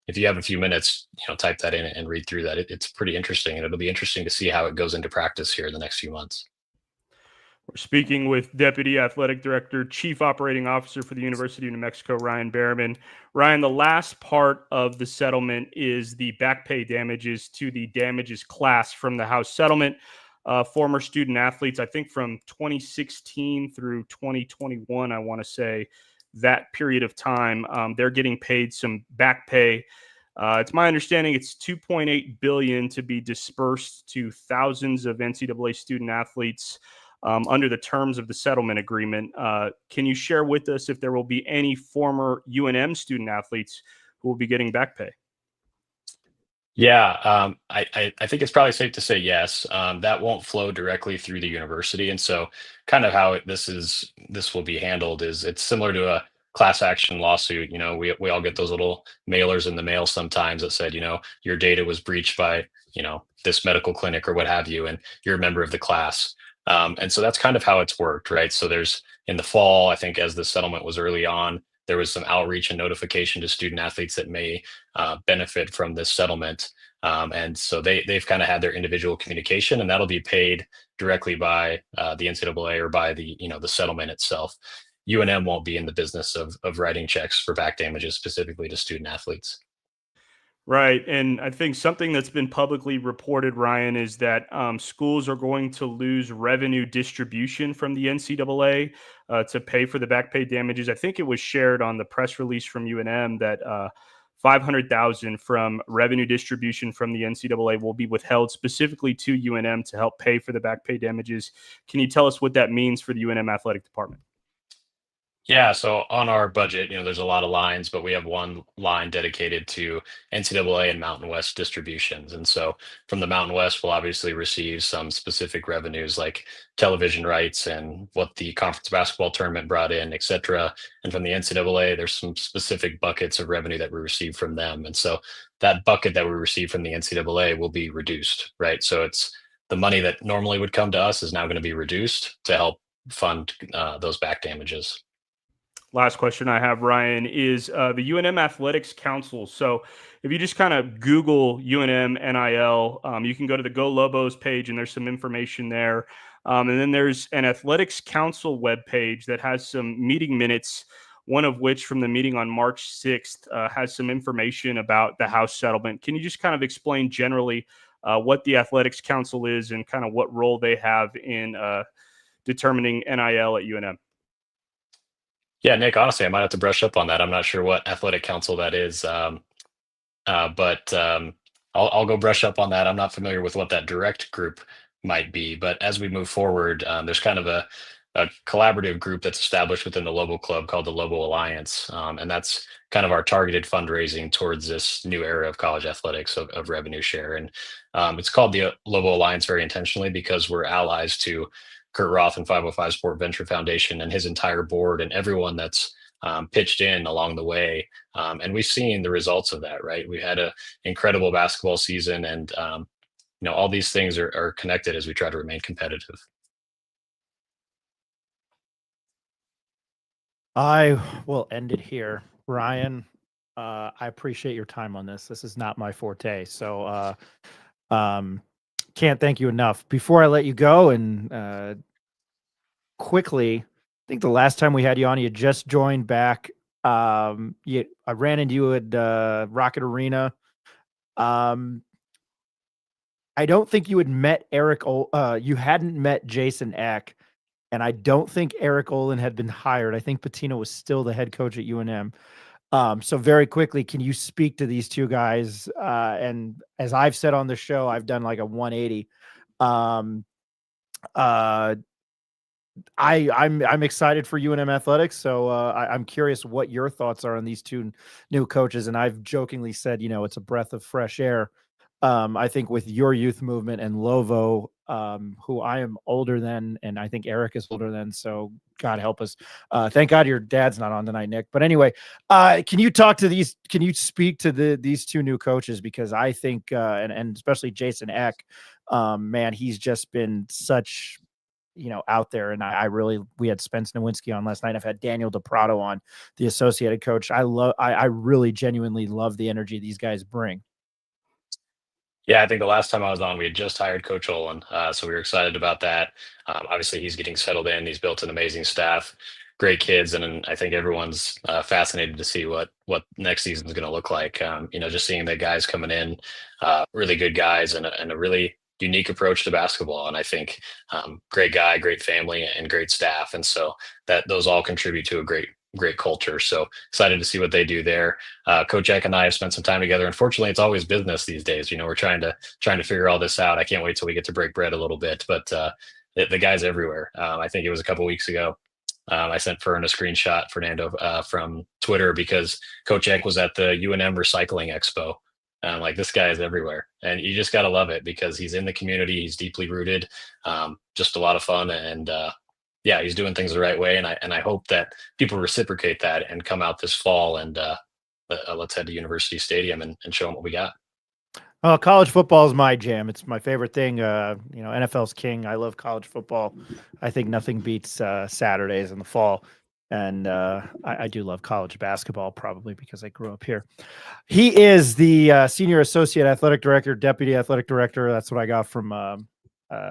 if you have a few minutes, type that in and read through that. It's pretty interesting, and it'll be interesting to see how it goes into practice here in the next few months. We're speaking with Deputy Athletic Director, Chief Operating Officer for the University of New Mexico, Ryan Berryman. Ryan, the last part of the settlement is the back pay damages to the damages class from the House settlement. Former student athletes, I think from 2016 through 2021, I want to say that period of time, they're getting paid some back pay. It's my understanding it's $2.8 billion to be dispersed to thousands of NCAA student athletes under the terms of the settlement agreement. Can you share with us if there will be any former UNM student athletes who will be getting back pay? Yeah, I think it's probably safe to say yes. That won't flow directly through the university, and so kind of how this will be handled is it's similar to a class action lawsuit. We all get those little mailers in the mail sometimes that said, your data was breached by this medical clinic or what have you, and you're a member of the class. And so that's kind of how it's worked, right? So there's in the fall, I think, as the settlement was early on, there was some outreach and notification to student athletes that may benefit from this settlement. And so they've kind of had their individual communication, and that'll be paid directly by the NCAA or by the settlement itself. UNM won't be in the business of writing checks for back damages specifically to student athletes. Right. And I think something that's been publicly reported, Ryan, is that schools are going to lose revenue distribution from the NCAA to pay for the back pay damages. I think it was shared on the press release from UNM that $500,000 from revenue distribution from the NCAA will be withheld specifically to UNM to help pay for the back pay damages. Can you tell us what that means for the UNM athletic department? Yeah, so on our budget, there's a lot of lines, but we have one line dedicated to NCAA and Mountain West distributions. And so from the Mountain West, we'll obviously receive some specific revenues like television rights and what the conference basketball tournament brought in, et cetera. And from the NCAA, there's some specific buckets of revenue that we receive from them. And so that bucket that we receive from the NCAA will be reduced, right? So it's the money that normally would come to us is now going to be reduced to help fund those back damages. Last question I have, Ryan, is the UNM Athletics Council. So if you just kind of Google UNM NIL, you can go to the Go Lobos page and there's some information there. And then there's an Athletics Council webpage that has some meeting minutes, one of which from the meeting on March 6th has some information about the House settlement. Can you just kind of explain generally what the Athletics Council is and kind of what role they have in determining NIL at UNM? Yeah, Nick, honestly, I might have to brush up on that. I'm not sure what athletic council that is, but I'll go brush up on that. I'm not familiar with what that direct group might be, but as we move forward, there's kind of a collaborative group that's established within the Lobo Club called the Lobo Alliance, and that's kind of our targeted fundraising towards this new era of college athletics of revenue share. And it's called the Lobo Alliance very intentionally because we're allies to Kurt Roth and 505 Sport Venture Foundation and his entire board and everyone that's pitched in along the way. And we've seen the results of that, right? We had an incredible basketball season, and all these things are connected as we try to remain competitive. I will end it here. Ryan, I appreciate your time on this. This is not my forte. So can't thank you enough. Before I let you go, and quickly, I think the last time we had you on, you just joined back. I ran into you at Rocket Arena. I don't think you had met you hadn't met Jason Eck, and I don't think Eric Olin had been hired. I think Patino was still the head coach at UNM. So very quickly, can you speak to these two guys? And as I've said on the show, I've done like a 180. I'm excited for UNM Athletics. So I'm curious what your thoughts are on these two new coaches. And I've jokingly said, it's a breath of fresh air. I think with your youth movement and Lobo, who I am older than, and I think Eric is older than, so God help us. Thank God your dad's not on tonight, Nick. But anyway, can you speak to these two new coaches? Because I think, and especially Jason Eck, man, he's just been such, out there. And we had Spence Nowinski on last night. I've had Daniel DePrato on, the associated coach. I really genuinely love the energy these guys bring. Yeah, I think the last time I was on, we had just hired Coach Olin, so we were excited about that. Obviously, he's getting settled in. He's built an amazing staff, great kids, and I think everyone's fascinated to see what next season is going to look like. Just seeing the guys coming in, really good guys, and a really unique approach to basketball. And I think great guy, great family, and great staff, and so those all contribute to a great culture. So excited to see what they do there. Coach Eck and I have spent some time together. Unfortunately, it's always business these days. We're trying to figure all this out. I can't wait till we get to break bread a little bit, but the guy's everywhere. I think it was a couple weeks ago. I sent Fern a screenshot, Fernando, from Twitter, because Coach Eck was at the UNM Recycling Expo. Like, this guy is everywhere, and you just got to love it because he's in the community. He's deeply rooted, just a lot of fun. And yeah, he's doing things the right way. And I hope that people reciprocate that and come out this fall and let's head to University Stadium and show them what we got. Well, college football is my jam. It's my favorite thing. NFL's king. I love college football. I think nothing beats Saturdays in the fall. And I do love college basketball, probably because I grew up here. He is the senior associate athletic director, deputy athletic director. That's what I got from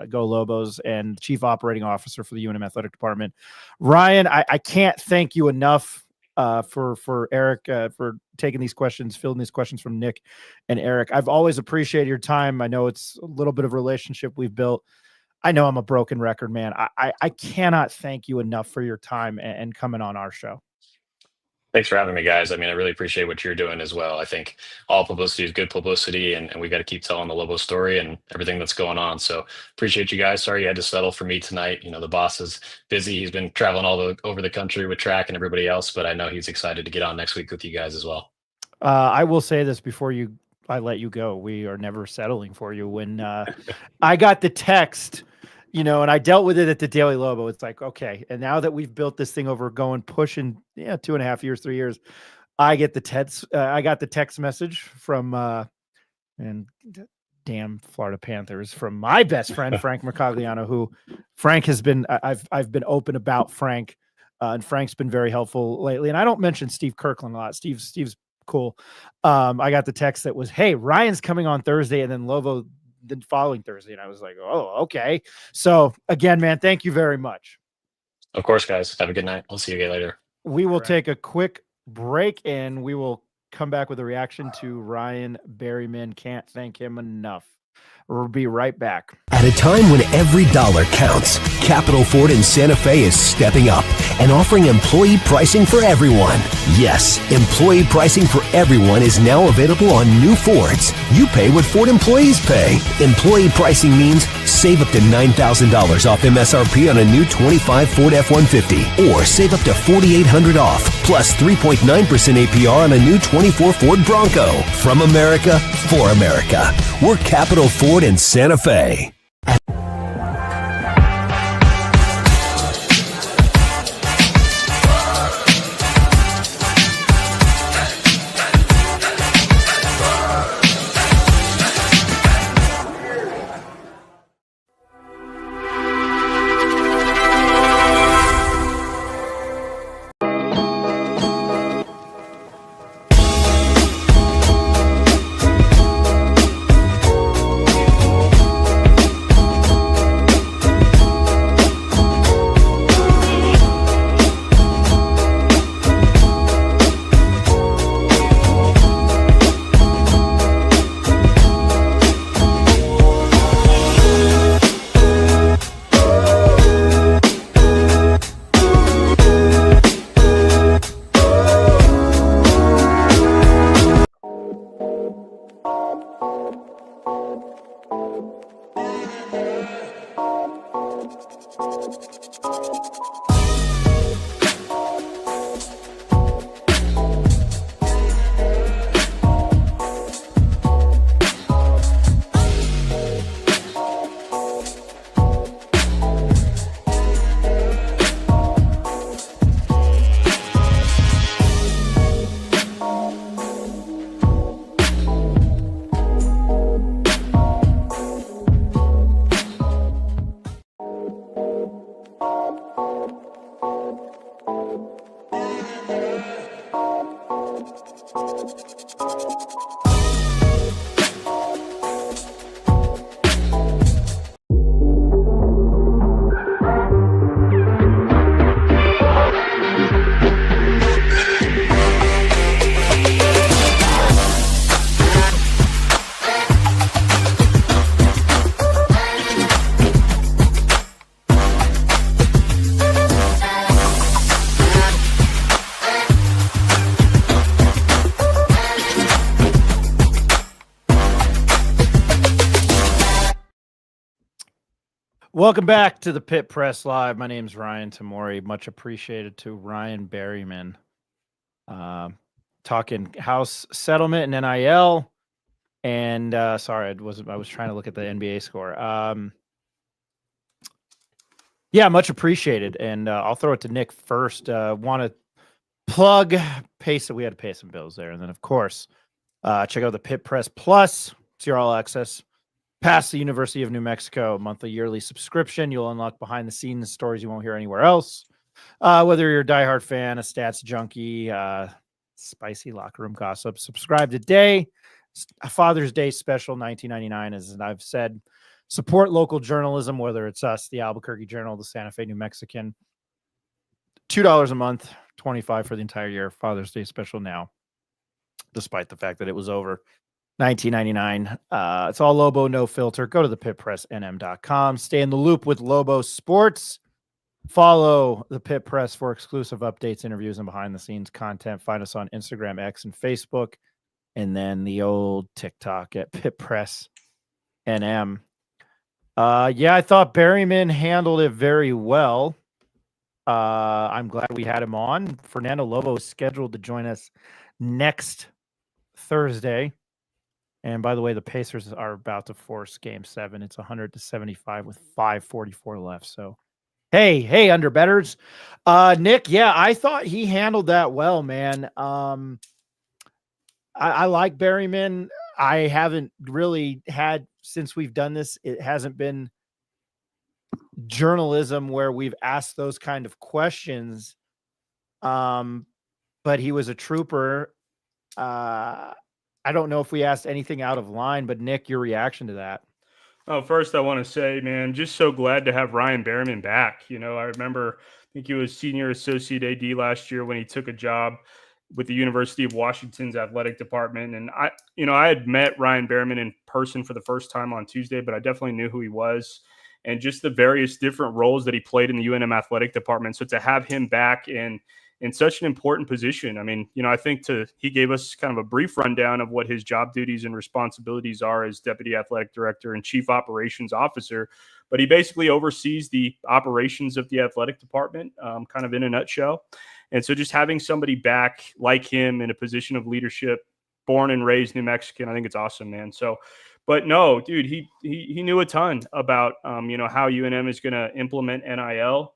Go Lobos, and chief operating officer for the UNM athletic department. Ryan, I can't thank you enough for Eric for taking these questions, fielding these questions from Nick and Eric. I've always appreciated your time. I know it's a little bit of a relationship we've built. I know I'm a broken record, man. I cannot thank you enough for your time and coming on our show. Thanks for having me, guys. I really appreciate what you're doing as well. I think all publicity is good publicity, and we got to keep telling the Lobo story and everything that's going on. So appreciate you guys. Sorry you had to settle for me tonight. The boss is busy. He's been traveling over the country with track and everybody else, but I know he's excited to get on next week with you guys as well. I will say this before I let you go. We are never settling for you. When I got the text, and I dealt with it at the Daily Lobo. It's like, okay. And now that we've built this thing over pushing 2.5 years, 3 years, I got the text message from, and damn Florida Panthers, from my best friend, Frank Mercogliano, who Frank has been, I've been open about Frank, and Frank's been very helpful lately. And I don't mention Steve Kirkland a lot. Steve's cool. I got the text that was, hey, Ryan's coming on Thursday, and then Lobo the following Thursday. And I was like, oh, okay. So again, man, thank you very much. Of course, guys. Have a good night. We'll see you again later. We will take a quick break, and we will come back with a reaction to Ryan Berryman. Can't thank him enough. We'll be right back. At a time when every dollar counts, Capital Ford in Santa Fe is stepping up and offering employee pricing for everyone. Yes, employee pricing for everyone is now available on new Fords. You pay what Ford employees pay. Employee pricing means save up to $9,000 off MSRP on a new 25 Ford F-150, or save up to $4,800 off, plus 3.9% APR on a new 24 Ford Bronco. From America, for America. We're Capital Ford in Santa Fe. Welcome back to the Pit Press Live. My name's Ryan Tamori. Much appreciated to Ryan Berryman. Talking house settlement and NIL. And sorry, I was trying to look at the NBA score. Yeah, much appreciated. And I'll throw it to Nick first. Want to plug we had to pay some bills there. And then, of course, check out the Pit Press Plus. It's your all access past the University of New Mexico monthly yearly subscription. You'll unlock behind the scenes stories you won't hear anywhere else. Whether you're a diehard fan, a stats junkie, spicy locker room gossip, subscribe today. A Father's Day special, $19.99. As I've said, support local journalism, whether it's us, the Albuquerque Journal, the Santa Fe New Mexican. $2 a month, $25 for the entire year. Father's Day special now, despite the fact that it was over. $19.99. It's all Lobo, no filter. Go to the pitpressnm.com. Stay in the loop with Lobo Sports. Follow the Pit Press for exclusive updates, interviews, and behind-the-scenes content. Find us on Instagram, X, and Facebook, and then the old TikTok at Pit Press NM. I thought Berryman handled it very well. I'm glad we had him on. Fernando Lobo is scheduled to join us next Thursday. And by the way, the Pacers are about to force Game 7. It's 100-75 with 5:44 left. So, hey, underbetters. Nick, I thought he handled that well, man. I like Berryman. I haven't really had, since we've done this, it hasn't been journalism where we've asked those kind of questions. But he was a trooper. I don't know if we asked anything out of line, but Nick, your reaction to that? Oh, first I want to say, man, just so glad to have Ryan Berryman back. I remember, I think he was senior associate AD last year when he took a job with the University of Washington's athletic department. And I had met Ryan Berryman in person for the first time on Tuesday, but I definitely knew who he was and just the various different roles that he played in the UNM athletic department. So to have him back in such an important position. I mean, I think he gave us kind of a brief rundown of what his job duties and responsibilities are as Deputy Athletic Director and Chief Operations Officer, but he basically oversees the operations of the athletic department, kind of in a nutshell. And so just having somebody back like him in a position of leadership, born and raised New Mexican, I think it's awesome, man. So, but no, dude, he knew a ton about, how UNM is going to implement NIL.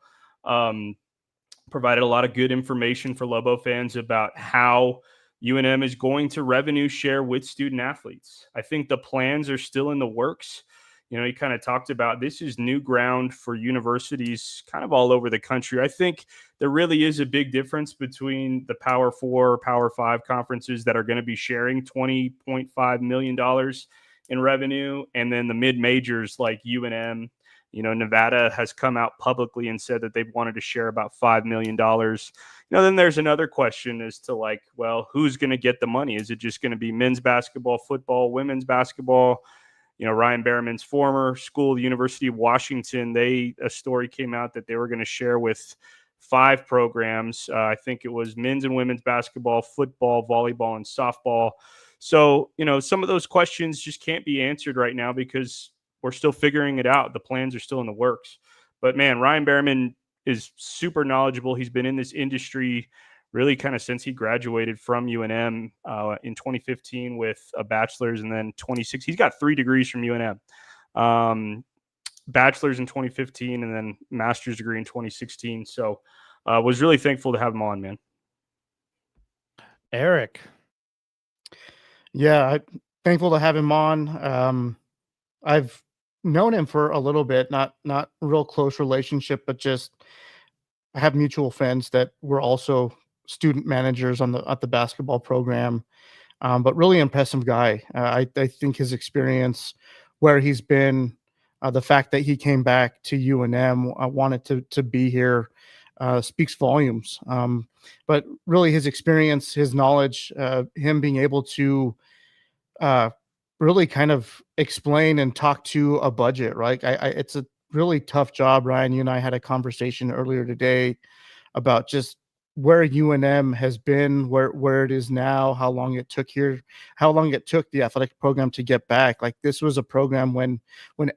Provided a lot of good information for Lobo fans about how UNM is going to revenue share with student athletes. I think the plans are still in the works. He kind of talked about this is new ground for universities kind of all over the country. I think there really is a big difference between the Power 4, Power 5 conferences that are going to be sharing $20.5 million in revenue, and then the mid-majors like UNM. Nevada has come out publicly and said that they've wanted to share about $5 million. Then there's another question as to who's going to get the money? Is it just going to be men's basketball, football, women's basketball? Ryan Berryman's former school, the University of Washington, a story came out that they were going to share with 5 programs. I think it was men's and women's basketball, football, volleyball, and softball. So, some of those questions just can't be answered right now because we're still figuring it out. The plans are still in the works. But, man, Ryan Berryman is super knowledgeable. He's been in this industry really kind of since he graduated from UNM in 2015 with a bachelor's, and then 26. He's got 3 degrees from UNM. Bachelor's in 2015 and then master's degree in 2016. So was really thankful to have him on, man. Eric. Yeah, I'm thankful to have him on. I've known him for a little bit, not real close relationship, but just I have mutual friends that were also student managers at the basketball program. But really impressive guy. I think his experience, where he's been, the fact that he came back to UNM, wanted to be here, speaks volumes. But really his experience, his knowledge, him being able to really kind of explain and talk to a budget, right? It's a really tough job, Ryan. You and I had a conversation earlier today about just where UNM has been, where it is now, how long it took the athletic program to get back. Like, this was a program when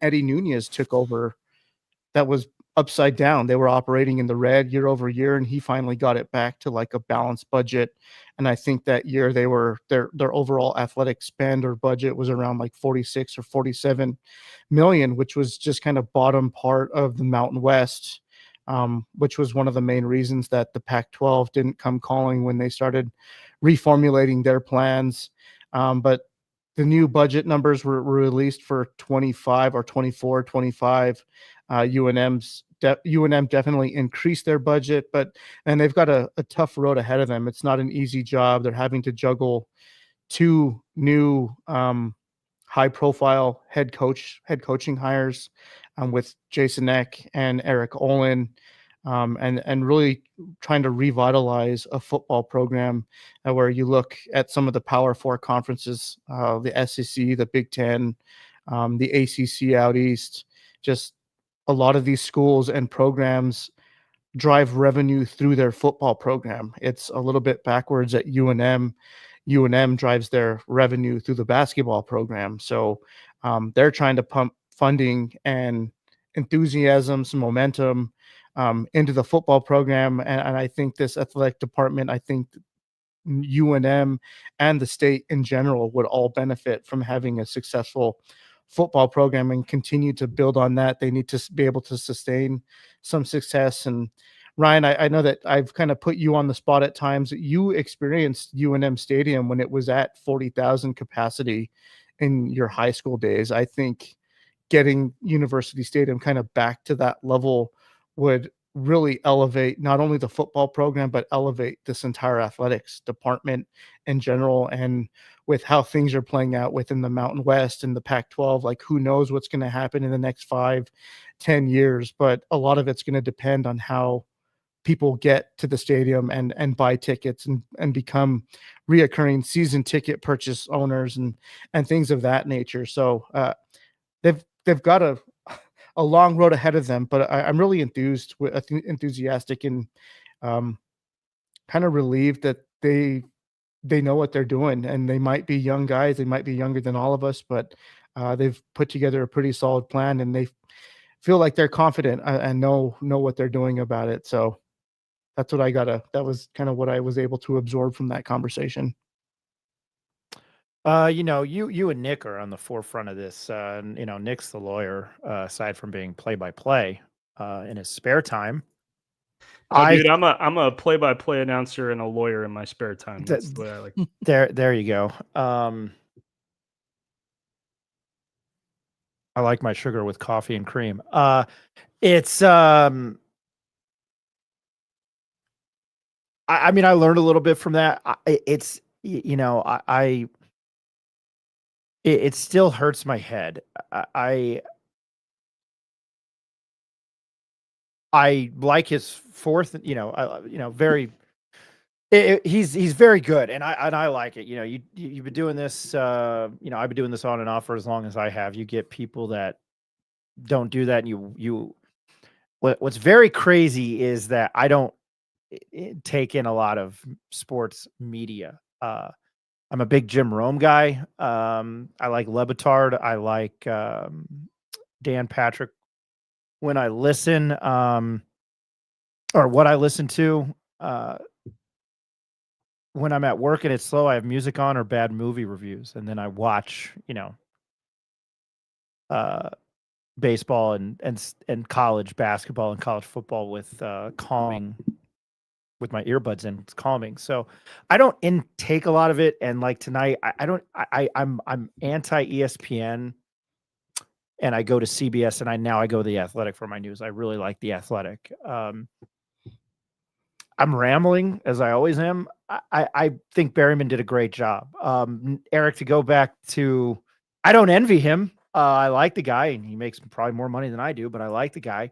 Eddie Nunez took over that was upside down. They were operating in the red year over year, and he finally got it back to like a balanced budget. And I think that year their overall athletic spend or budget was around like 46 or 47 million, which was just kind of bottom part of the Mountain West, which was one of the main reasons that the Pac-12 didn't come calling when they started reformulating their plans. But the new budget numbers were released for 25 or 24, 25. UNM definitely increased their budget, and they've got a tough road ahead of them. It's not an easy job. They're having to juggle two new high profile head coaching hires with Jason Eck and Eric Olin, and really trying to revitalize a football program where you look at some of the Power Four conferences, the SEC, the Big Ten, the ACC out east. Just a lot of these schools and programs drive revenue through their football program. It's a little bit backwards at UNM. UNM drives their revenue through the basketball program. So they're trying to pump funding and enthusiasm, some momentum into the football program. And I think this athletic department, I think UNM and the state in general would all benefit from having a successful football program and continue to build on that. They need to be able to sustain some success. And Ryan, I know that I've kind of put you on the spot at times. You experienced UNM Stadium when it was at 40,000 capacity in your high school days. I think getting University Stadium kind of back to that level would really elevate not only the football program, but elevate this entire athletics department in general. And with how things are playing out within the Mountain West and the Pac-12, like who knows what's going to happen in the next 5-10 years, but a lot of it's going to depend on how people get to the stadium and buy tickets and become reoccurring season ticket purchase owners and things of that nature. So they've got a long road ahead of them, but I'm really enthusiastic and kind of relieved that they know what they're doing, and they might be young guys. They might be younger than all of us, but they've put together a pretty solid plan, and they feel like they're confident and know what they're doing about it. So that's what that was kind of what I was able to absorb from that conversation. You and Nick are on the forefront of this. Nick's the lawyer, aside from being play-by-play in his spare time. Dude, I'm a play-by-play announcer and a lawyer in my spare time. That's the way I like. There you go. I like my sugar with coffee and cream. It's I mean, I learned a little bit from that. It still hurts my head. I like his fourth, very. He's very good, and I like it. You've been doing this. I've been doing this on and off for as long as I have. You get people that don't do that, and what's very crazy is that I don't take in a lot of sports media. I'm a big Jim Rome guy. I like Lebitard. I like Dan Patrick when I listen, or what I listen to. When I'm at work and it's slow, I have music on or bad movie reviews, and then I watch, baseball and college basketball and college football with calming, with my earbuds in. It's calming. So I don't intake a lot of it. And like tonight, I'm anti ESPN, and I go to CBS, and I go to the Athletic for my news. I really like the Athletic. I'm rambling as I always am. I think Berryman did a great job. Eric, to go back to, I don't envy him. I like the guy, and he makes probably more money than I do, but I like the guy.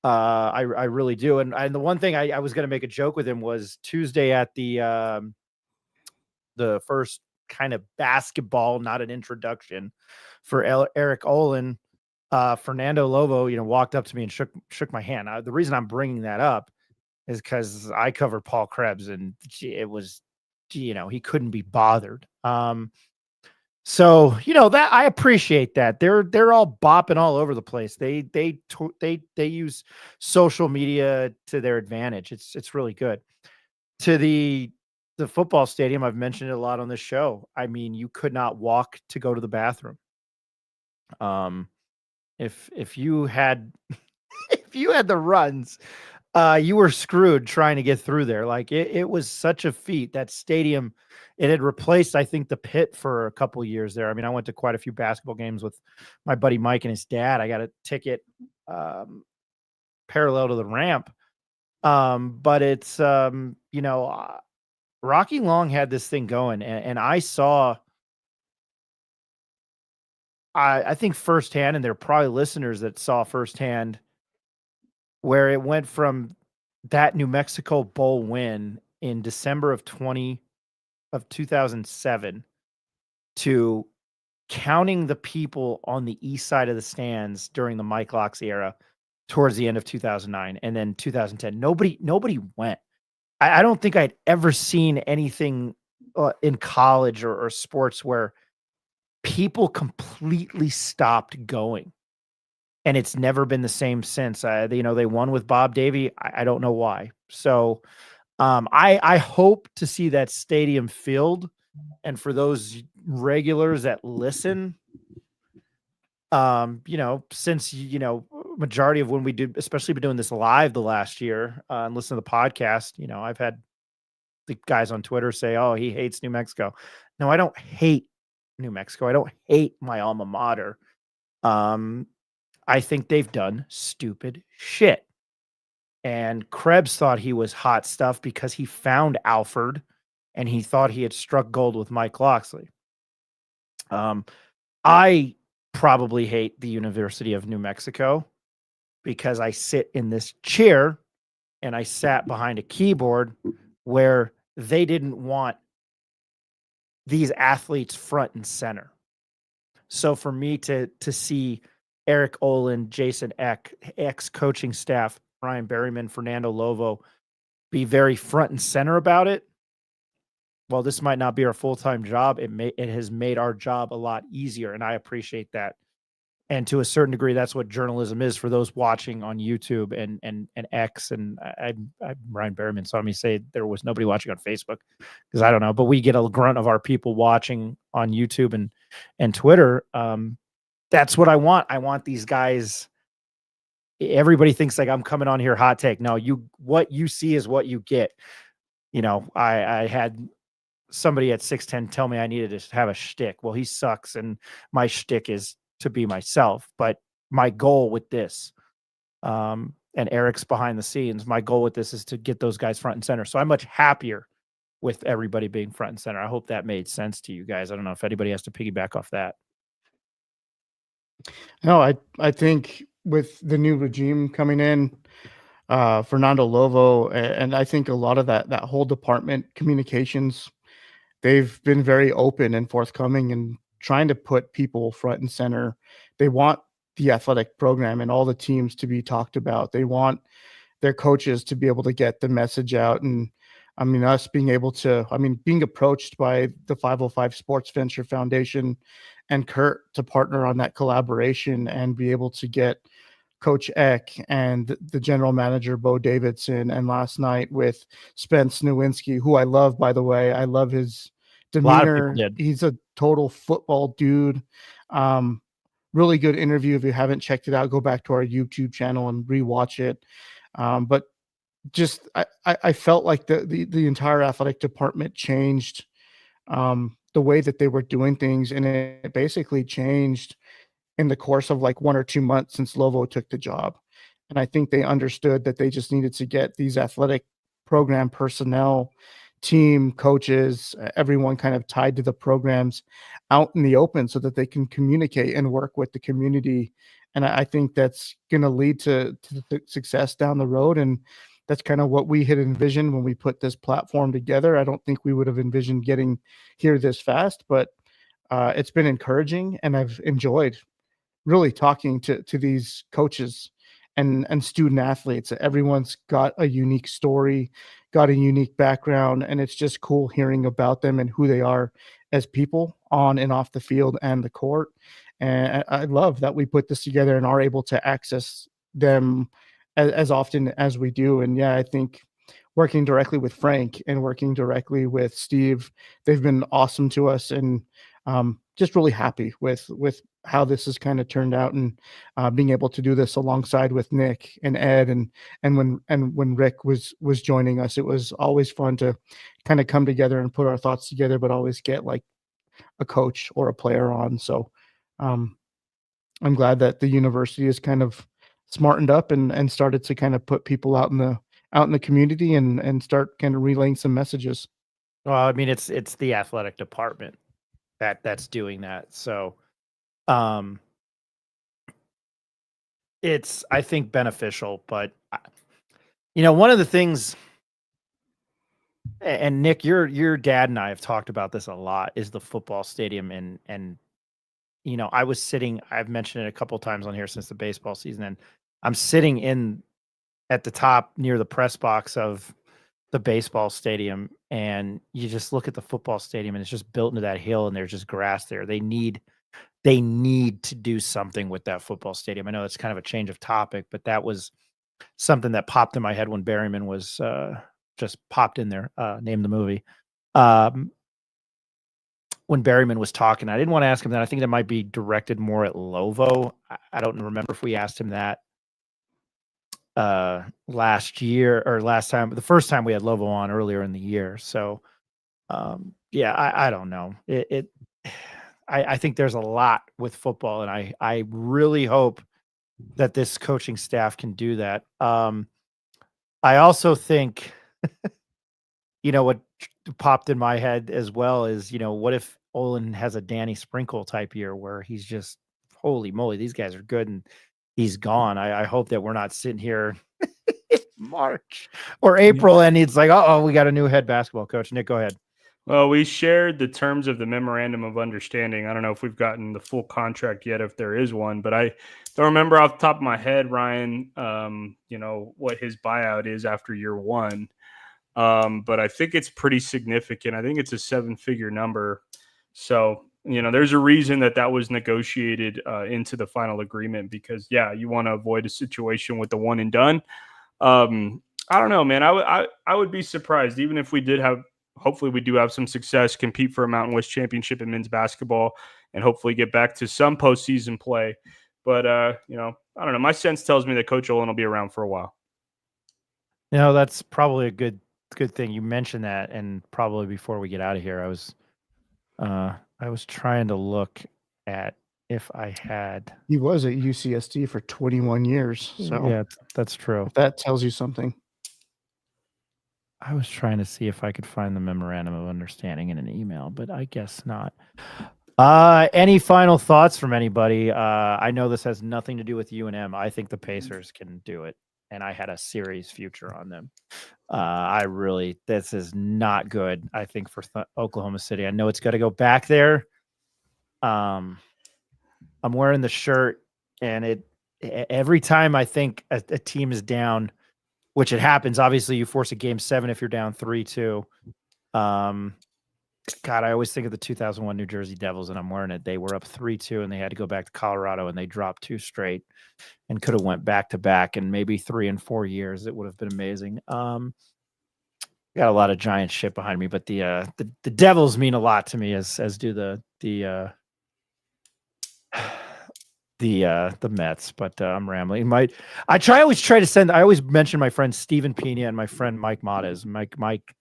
I really do. And the one thing I was going to make a joke with him was Tuesday at the first kind of basketball, not an introduction for Eric Olin. Fernando Lobo, walked up to me and shook my hand. The reason I'm bringing that up is because I cover Paul Krebs, and it was, he couldn't be bothered. So, that I appreciate that. They're all bopping all over the place. They use social media to their advantage. It's really good. To the football stadium, I've mentioned it a lot on this show. I mean, you could not walk to go to the bathroom. If you had if you had the runs, you were screwed trying to get through there. Like it was such a feat. That stadium, it had replaced, I think, the pit for a couple of years there. I mean, I went to quite a few basketball games with my buddy Mike and his dad. I got a ticket parallel to the ramp. But it's Rocky Long had this thing going, and I saw. I think firsthand, and there are probably listeners that saw firsthand where it went from that New Mexico Bowl win in December of 2007 to counting the people on the east side of the stands during the Mike Locks era towards the end of 2009 and then 2010. Nobody went. I don't think I'd ever seen anything in college or sports where people completely stopped going. And it's never been the same since. They won with Bob Davie. I don't know why. So I hope to see that stadium filled. And for those regulars that listen, since majority of when we do, especially been doing this live the last year and listen to the podcast, I've had the guys on Twitter say, "Oh, he hates New Mexico." No, I don't hate New Mexico. I don't hate my alma mater. I think they've done stupid shit. And Krebs thought he was hot stuff because he found Alford and he thought he had struck gold with Mike Locksley. I probably hate the University of New Mexico because I sit in this chair and I sat behind a keyboard where they didn't want these athletes front and center. So for me to see Eric Olin, Jason Eck, ex-coaching staff, Ryan Berryman, Fernando Lobo, be very front and center about it. Well, this might not be our full-time job. It has made our job a lot easier, and I appreciate that. And to a certain degree, that's what journalism is for those watching on YouTube and X. And I Ryan Berryman saw me say there was nobody watching on Facebook because I don't know, but we get a grunt of our people watching on YouTube and Twitter. That's what I want. I want these guys. Everybody thinks like I'm coming on here hot take. No, what you see is what you get. I had somebody at 610 tell me I needed to have a shtick. Well, he sucks, and my shtick is to be myself. But my goal with this, and Eric's behind the scenes, my goal with this is to get those guys front and center. So I'm much happier with everybody being front and center. I hope that made sense to you guys. I don't know if anybody has to piggyback off that. No, I think with the new regime coming in, Fernando Lobo, and I think a lot of that whole department communications, they've been very open and forthcoming and trying to put people front and center. They want the athletic program and all the teams to be talked about. They want their coaches to be able to get the message out. And I mean, us being able to, being approached by the 505 Sports Venture Foundation and Kurt to partner on that collaboration and be able to get Coach Eck and the general manager, Bo Davidson, and last night with Spence Nowinski, who I love, by the way. I love his demeanor. He's a total football dude. Really good interview. If you haven't checked it out, go back to our YouTube channel and rewatch it. But just I felt like the entire athletic department changed the way that they were doing things, and it basically changed in the course of like 1 or 2 months since Lobo took the job. And I think they understood that they just needed to get these athletic program personnel, team, coaches, everyone kind of tied to the programs out in the open so that they can communicate and work with the community. And I think that's going to lead to success down the road. And that's kind of what we had envisioned when we put this platform together. I don't think we would have envisioned getting here this fast, but it's been encouraging, and I've enjoyed really talking to these coaches and student athletes. Everyone's got a unique story, got a unique background, and it's just cool hearing about them and who they are as people on and off the field and the court. And I love that we put this together and are able to access them as often as we do. And yeah, I think working directly with Frank and working directly with Steve, they've been awesome to us, and just really happy with how this has kind of turned out, and being able to do this alongside with Nick and Ed, and when Rick was joining us, it was always fun to kind of come together and put our thoughts together, but always get like a coach or a player on. So um, I'm glad that the university is kind of smartened up and started to kind of put people out in the community and start kind of relaying some messages. Well, I mean, it's the athletic department that's doing that. So, um, it's, I think, beneficial. But one of the things, and Nick, your dad and I have talked about this a lot, is the football stadium. And I've mentioned it a couple times on here since the baseball season, and I'm sitting in at the top near the press box of the baseball stadium, and you just look at the football stadium, and it's just built into that hill, and there's just grass there. They need to do something with that football stadium. I know it's kind of a change of topic, but that was something that popped in my head when Berryman was just popped in there, named the movie. When Berryman was talking, I didn't want to ask him that. I think that might be directed more at Lobo. I don't remember if we asked him that last year or last time, the first time we had Lobo on earlier in the year. So yeah, I don't know. I think there's a lot with football, and I really hope that this coaching staff can do that. I also think, what popped in my head as well is, what if Olin has a Danny Sprinkle type year where he's just, holy moly, these guys are good, and he's gone. I hope that we're not sitting here March or April and it's like, we got a new head basketball coach. Nick, go ahead. Well, we shared the terms of the memorandum of understanding. I don't know if we've gotten the full contract yet, if there is one, but I don't remember off the top of my head, Ryan, what his buyout is after year one. But I think it's pretty significant. I think it's a 7-figure number. So, there's a reason that was negotiated into the final agreement, because, you want to avoid a situation with the one and done. I don't know, man. I would be surprised, even if we did have, hopefully we do have some success, compete for a Mountain West championship in men's basketball, and hopefully get back to some postseason play. But, I don't know. My sense tells me that Coach Olin will be around for a while. That's probably a good thing you mentioned that. And probably before we get out of here, I was trying to look at if I had. He was at UCSD for 21 years. So yeah, that's true. If that tells you something. I was trying to see if I could find the memorandum of understanding in an email, but I guess not. Any final thoughts from anybody? I know this has nothing to do with UNM. I think the Pacers can do it, and I had a series future on them. This is not good, I think, for Oklahoma City. I know it's got to go back there. I'm wearing the shirt, and every time I think a team is down, which it happens, obviously you force a game 7 if you're down 3-2. God, I always think of the 2001 New Jersey Devils, and I'm wearing it. They were up 3-2, and they had to go back to Colorado, and they dropped 2 straight and could have went back to back, and maybe 3 and 4 years. It would have been amazing. Got a lot of giant shit behind me, but the Devils mean a lot to me, as do the Mets. But I'm rambling. I always mention my friend Steven Pena and my friend Mike Matas. Mike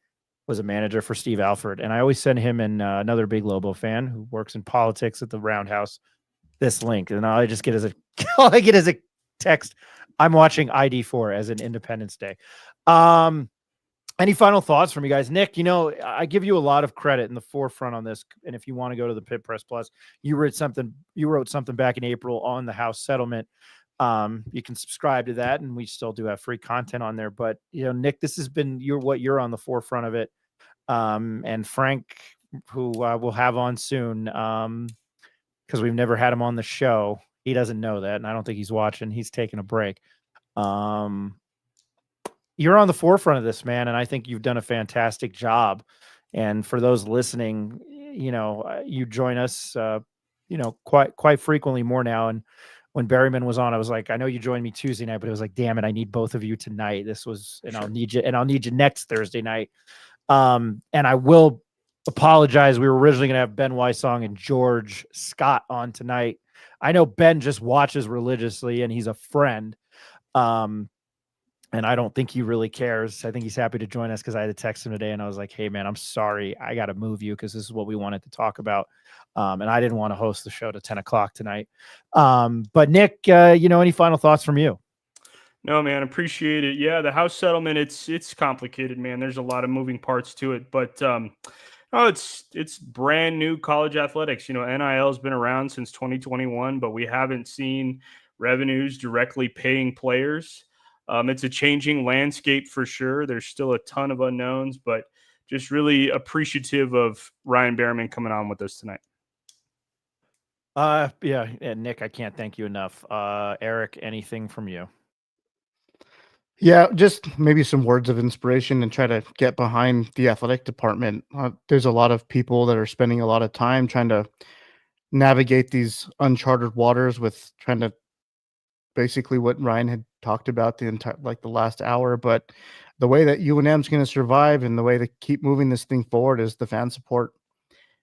was a manager for Steve Alford, and I always send him and another big Lobo fan who works in politics at the Roundhouse this link, and all I get is a text. I'm watching ID4 as an Independence Day. Any final thoughts from you guys? Nick, I give you a lot of credit in the forefront on this. And if you want to go to the Pit Press Plus, you wrote something back in April on the House settlement. You can subscribe to that, and we still do have free content on there. But, Nick, this has been you're on the forefront of it. And Frank, who we'll have on soon, because we've never had him on the show. He doesn't know that, and I don't think he's watching. He's taking a break. You're on the forefront of this, man, and I think you've done a fantastic job. And for those listening, you join us, quite frequently more now. And when Berryman was on, I was like, I know you joined me Tuesday night, but it was like, damn it, I need both of you tonight. And I'll need you next Thursday night. And I will apologize. We were originally going to have Ben Wysong and George Scott on tonight. I know Ben just watches religiously and he's a friend. And I don't think he really cares. I think he's happy to join us because I had to text him today and I was like, hey man, I'm sorry. I got to move you because this is what we wanted to talk about. And I didn't want to host the show to 10 o'clock tonight. But Nick, any final thoughts from you? No, man, appreciate it. Yeah, the house settlement, it's complicated, man. There's a lot of moving parts to it, but it's brand new college athletics. NIL has been around since 2021, but we haven't seen revenues directly paying players. It's a changing landscape for sure. There's still a ton of unknowns, but just really appreciative of Ryan Berryman coming on with us tonight. Yeah, Nick, I can't thank you enough. Eric, anything from you? Yeah, just maybe some words of inspiration and try to get behind the athletic department. There's a lot of people that are spending a lot of time trying to navigate these uncharted waters with trying to basically what Ryan had talked about the last hour. But the way that UNM is going to survive and the way to keep moving this thing forward is the fan support.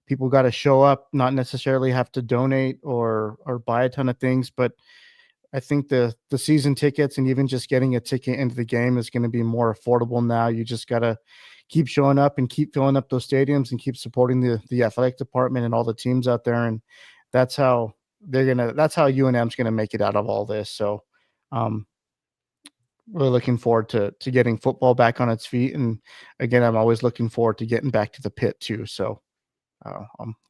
People got to show up, not necessarily have to donate or buy a ton of things, but I think the season tickets and even just getting a ticket into the game is going to be more affordable now. You just got to keep showing up and keep filling up those stadiums and keep supporting the athletic department and all the teams out there. And that's how UNM's going to make it out of all this. So, really looking forward to getting football back on its feet. And again, I'm always looking forward to getting back to the pit too. So,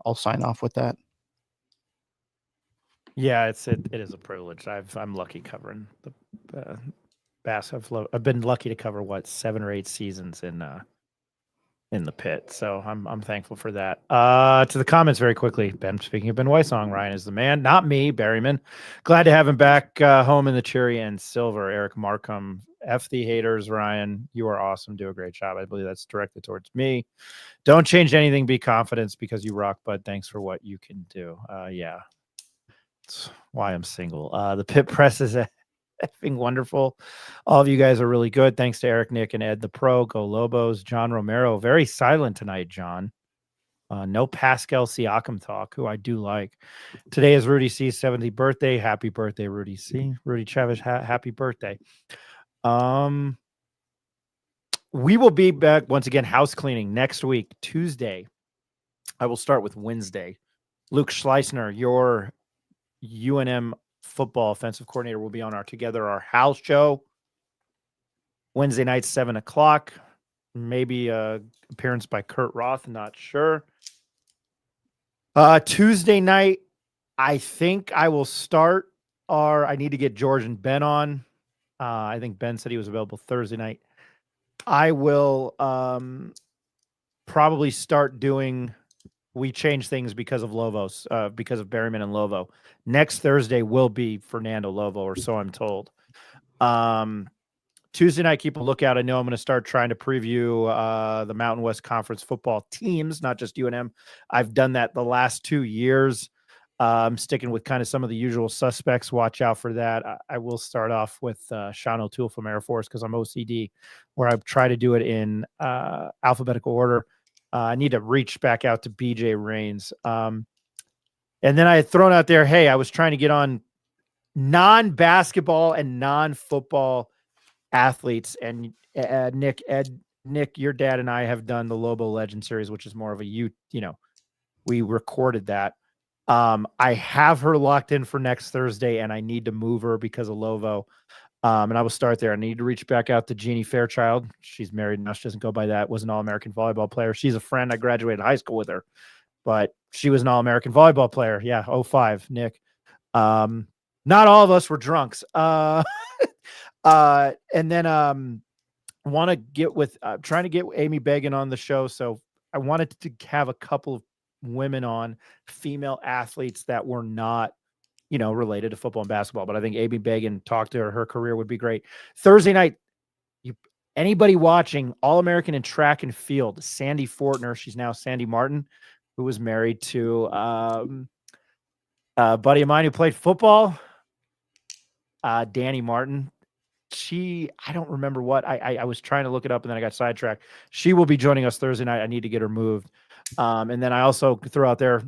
I'll sign off with that. Yeah, it is a privilege. I'm lucky covering the Bass. I've been lucky to cover 7 or 8 seasons in the pit. So I'm thankful for that. To the comments very quickly. Ben, speaking of Ben Wysong, Ryan is the man, not me, Berryman. Glad to have him back home in the cherry and silver. Eric Markham, F the haters, Ryan. You are awesome. Do a great job. I believe that's directed towards me. Don't change anything. Be confident because you rock, bud. Thanks for what you can do. Yeah. That's why I'm single. The pit press is effing wonderful. All of you guys are really good. Thanks to Eric, Nick, and Ed the Pro. Go Lobos. John Romero, very silent tonight, John. No Pascal Siakam talk, who I do like. Today is Rudy C's 70th birthday. Happy birthday, Rudy C. Rudy Chavez, happy birthday. We will be back once again, house cleaning next week, Tuesday. I will start with Wednesday. Luke Schleisner, your UNM football offensive coordinator, will be on our house show Wednesday night, 7 o'clock. Maybe a appearance by Kurt Roth, not sure. Tuesday night, I think I will start I need to get George and Ben on. I think Ben said he was available Thursday night. I will probably start doing. We changed things because of Lobos, because of Berryman and Lobo. Next Thursday will be Fernando Lobo, or so I'm told. Tuesday night, keep a lookout. I know I'm going to start trying to preview the Mountain West Conference football teams, not just UNM. I've done that the last 2 years. I'm sticking with kind of some of the usual suspects. Watch out for that. I will start off with Sean O'Toole from Air Force because I'm OCD, where I try to do it in alphabetical order. I need to reach back out to BJ Rains. And then I had thrown out there, hey, I was trying to get on non-basketball and non-football athletes. And Nick, your dad and I have done the Lobo Legend series, which is more of a, we recorded that. I have her locked in for next Thursday, and I need to move her because of Lobo. And I will start there. I need to reach back out to Jeannie Fairchild. She's married now. She doesn't go by that. Was an All-American volleyball player. She's a friend. I graduated high school with her, but she was an All-American volleyball player. Yeah, 05, Nick. Not all of us were drunks. And then want to get with trying to get Amy Began on the show. So I wanted to have a couple of women on, female athletes that were not related to football and basketball, but I think Amy Began, talk to her career would be great. Thursday night, anybody watching, All-American in track and field, Sandy Fortner, she's now Sandy Martin, who was married to a buddy of mine who played football, Danny Martin. I don't remember what I was trying to look it up and then I got sidetracked. She will be joining us Thursday night. I need to get her moved. And then I also threw out there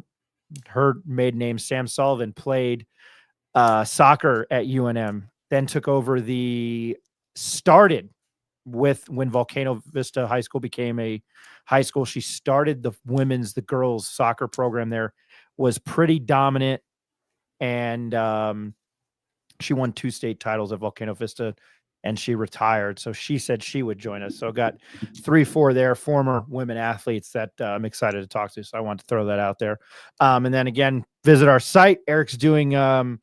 her maiden name, Sam Sullivan, played soccer at UNM, then took over started with when Volcano Vista High School became a high school. She started the girls soccer program there, was pretty dominant. And she won 2 state titles at Volcano Vista and she retired. So she said she would join us. So got 3-4 there, former women athletes that I'm excited to talk to. So I wanted to throw that out there. And then again, visit our site. Eric's doing a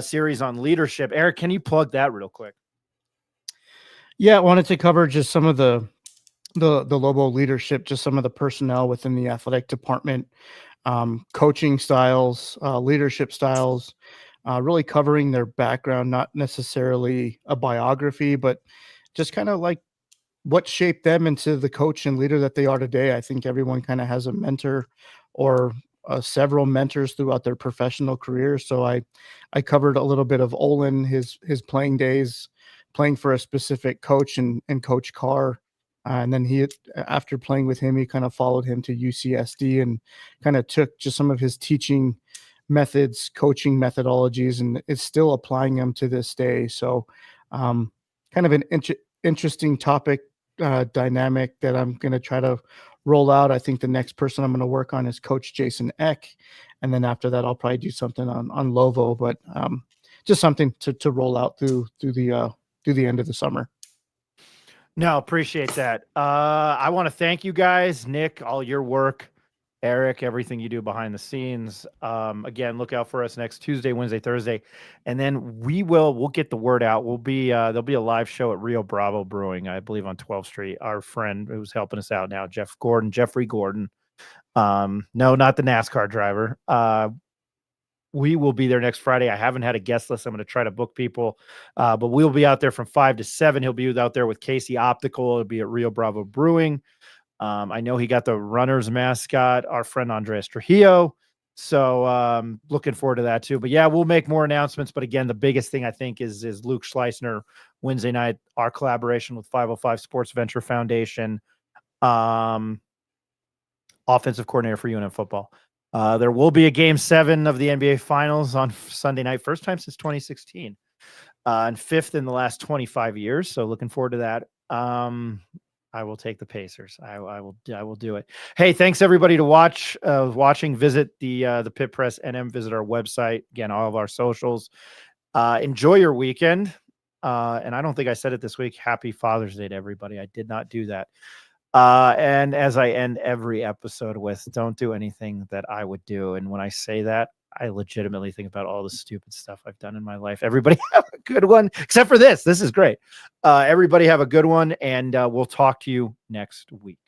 series on leadership. Eric, can you plug that real quick? Yeah, I wanted to cover just some of the Lobo leadership, just some of the personnel within the athletic department, coaching styles, leadership styles, really covering their background, not necessarily a biography, but just kind of like what shaped them into the coach and leader that they are today. I think everyone kind of has a mentor or several mentors throughout their professional career. So I covered a little bit of Olin, his playing days, playing for a specific coach and Coach Carr. And then after playing with him, he kind of followed him to UCSD and kind of took just some of his teaching methods, coaching methodologies, and is still applying them to this day. So kind of an interesting topic dynamic that I'm going to try to roll out. I think the next person I'm going to work on is Coach Jason Eck. And then after that, I'll probably do something on Lobo, but just something to roll out through the end of the summer. No, appreciate that. I want to thank you guys, Nick, all your work, Eric, everything you do behind the scenes. Again, look out for us next Tuesday, Wednesday, Thursday, and then we'll get the word out. We'll be there'll be a live show at Rio Bravo Brewing, I believe, on 12th Street. Our friend who's helping us out now, Jeffrey Gordon. No, not the NASCAR driver. We will be there next Friday. I haven't had a guest list. I'm going to try to book people, but we'll be out there from 5 to 7. He'll be out there with Casey Optical. It'll be at Rio Bravo Brewing. I know he got the runner's mascot, our friend Andres Trujillo. So looking forward to that too. But yeah, we'll make more announcements. But again, the biggest thing I think is Luke Schleisner Wednesday night, our collaboration with 505 Sports Venture Foundation, offensive coordinator for UNM football. There will be a game 7 of the NBA Finals on Sunday night, first time since 2016, and 5th in the last 25 years. So looking forward to that. I will take the Pacers. I will do it. Hey, thanks everybody to watching. Visit the Pit Press NM. Visit our website. Again, all of our socials. Enjoy your weekend. And I don't think I said it this week. Happy Father's Day to everybody. I did not do that. And as I end every episode with, don't do anything that I would do. And when I say that, I legitimately think about all the stupid stuff I've done in my life. Everybody have a good one, except for this. This is great. Everybody have a good one, and we'll talk to you next week.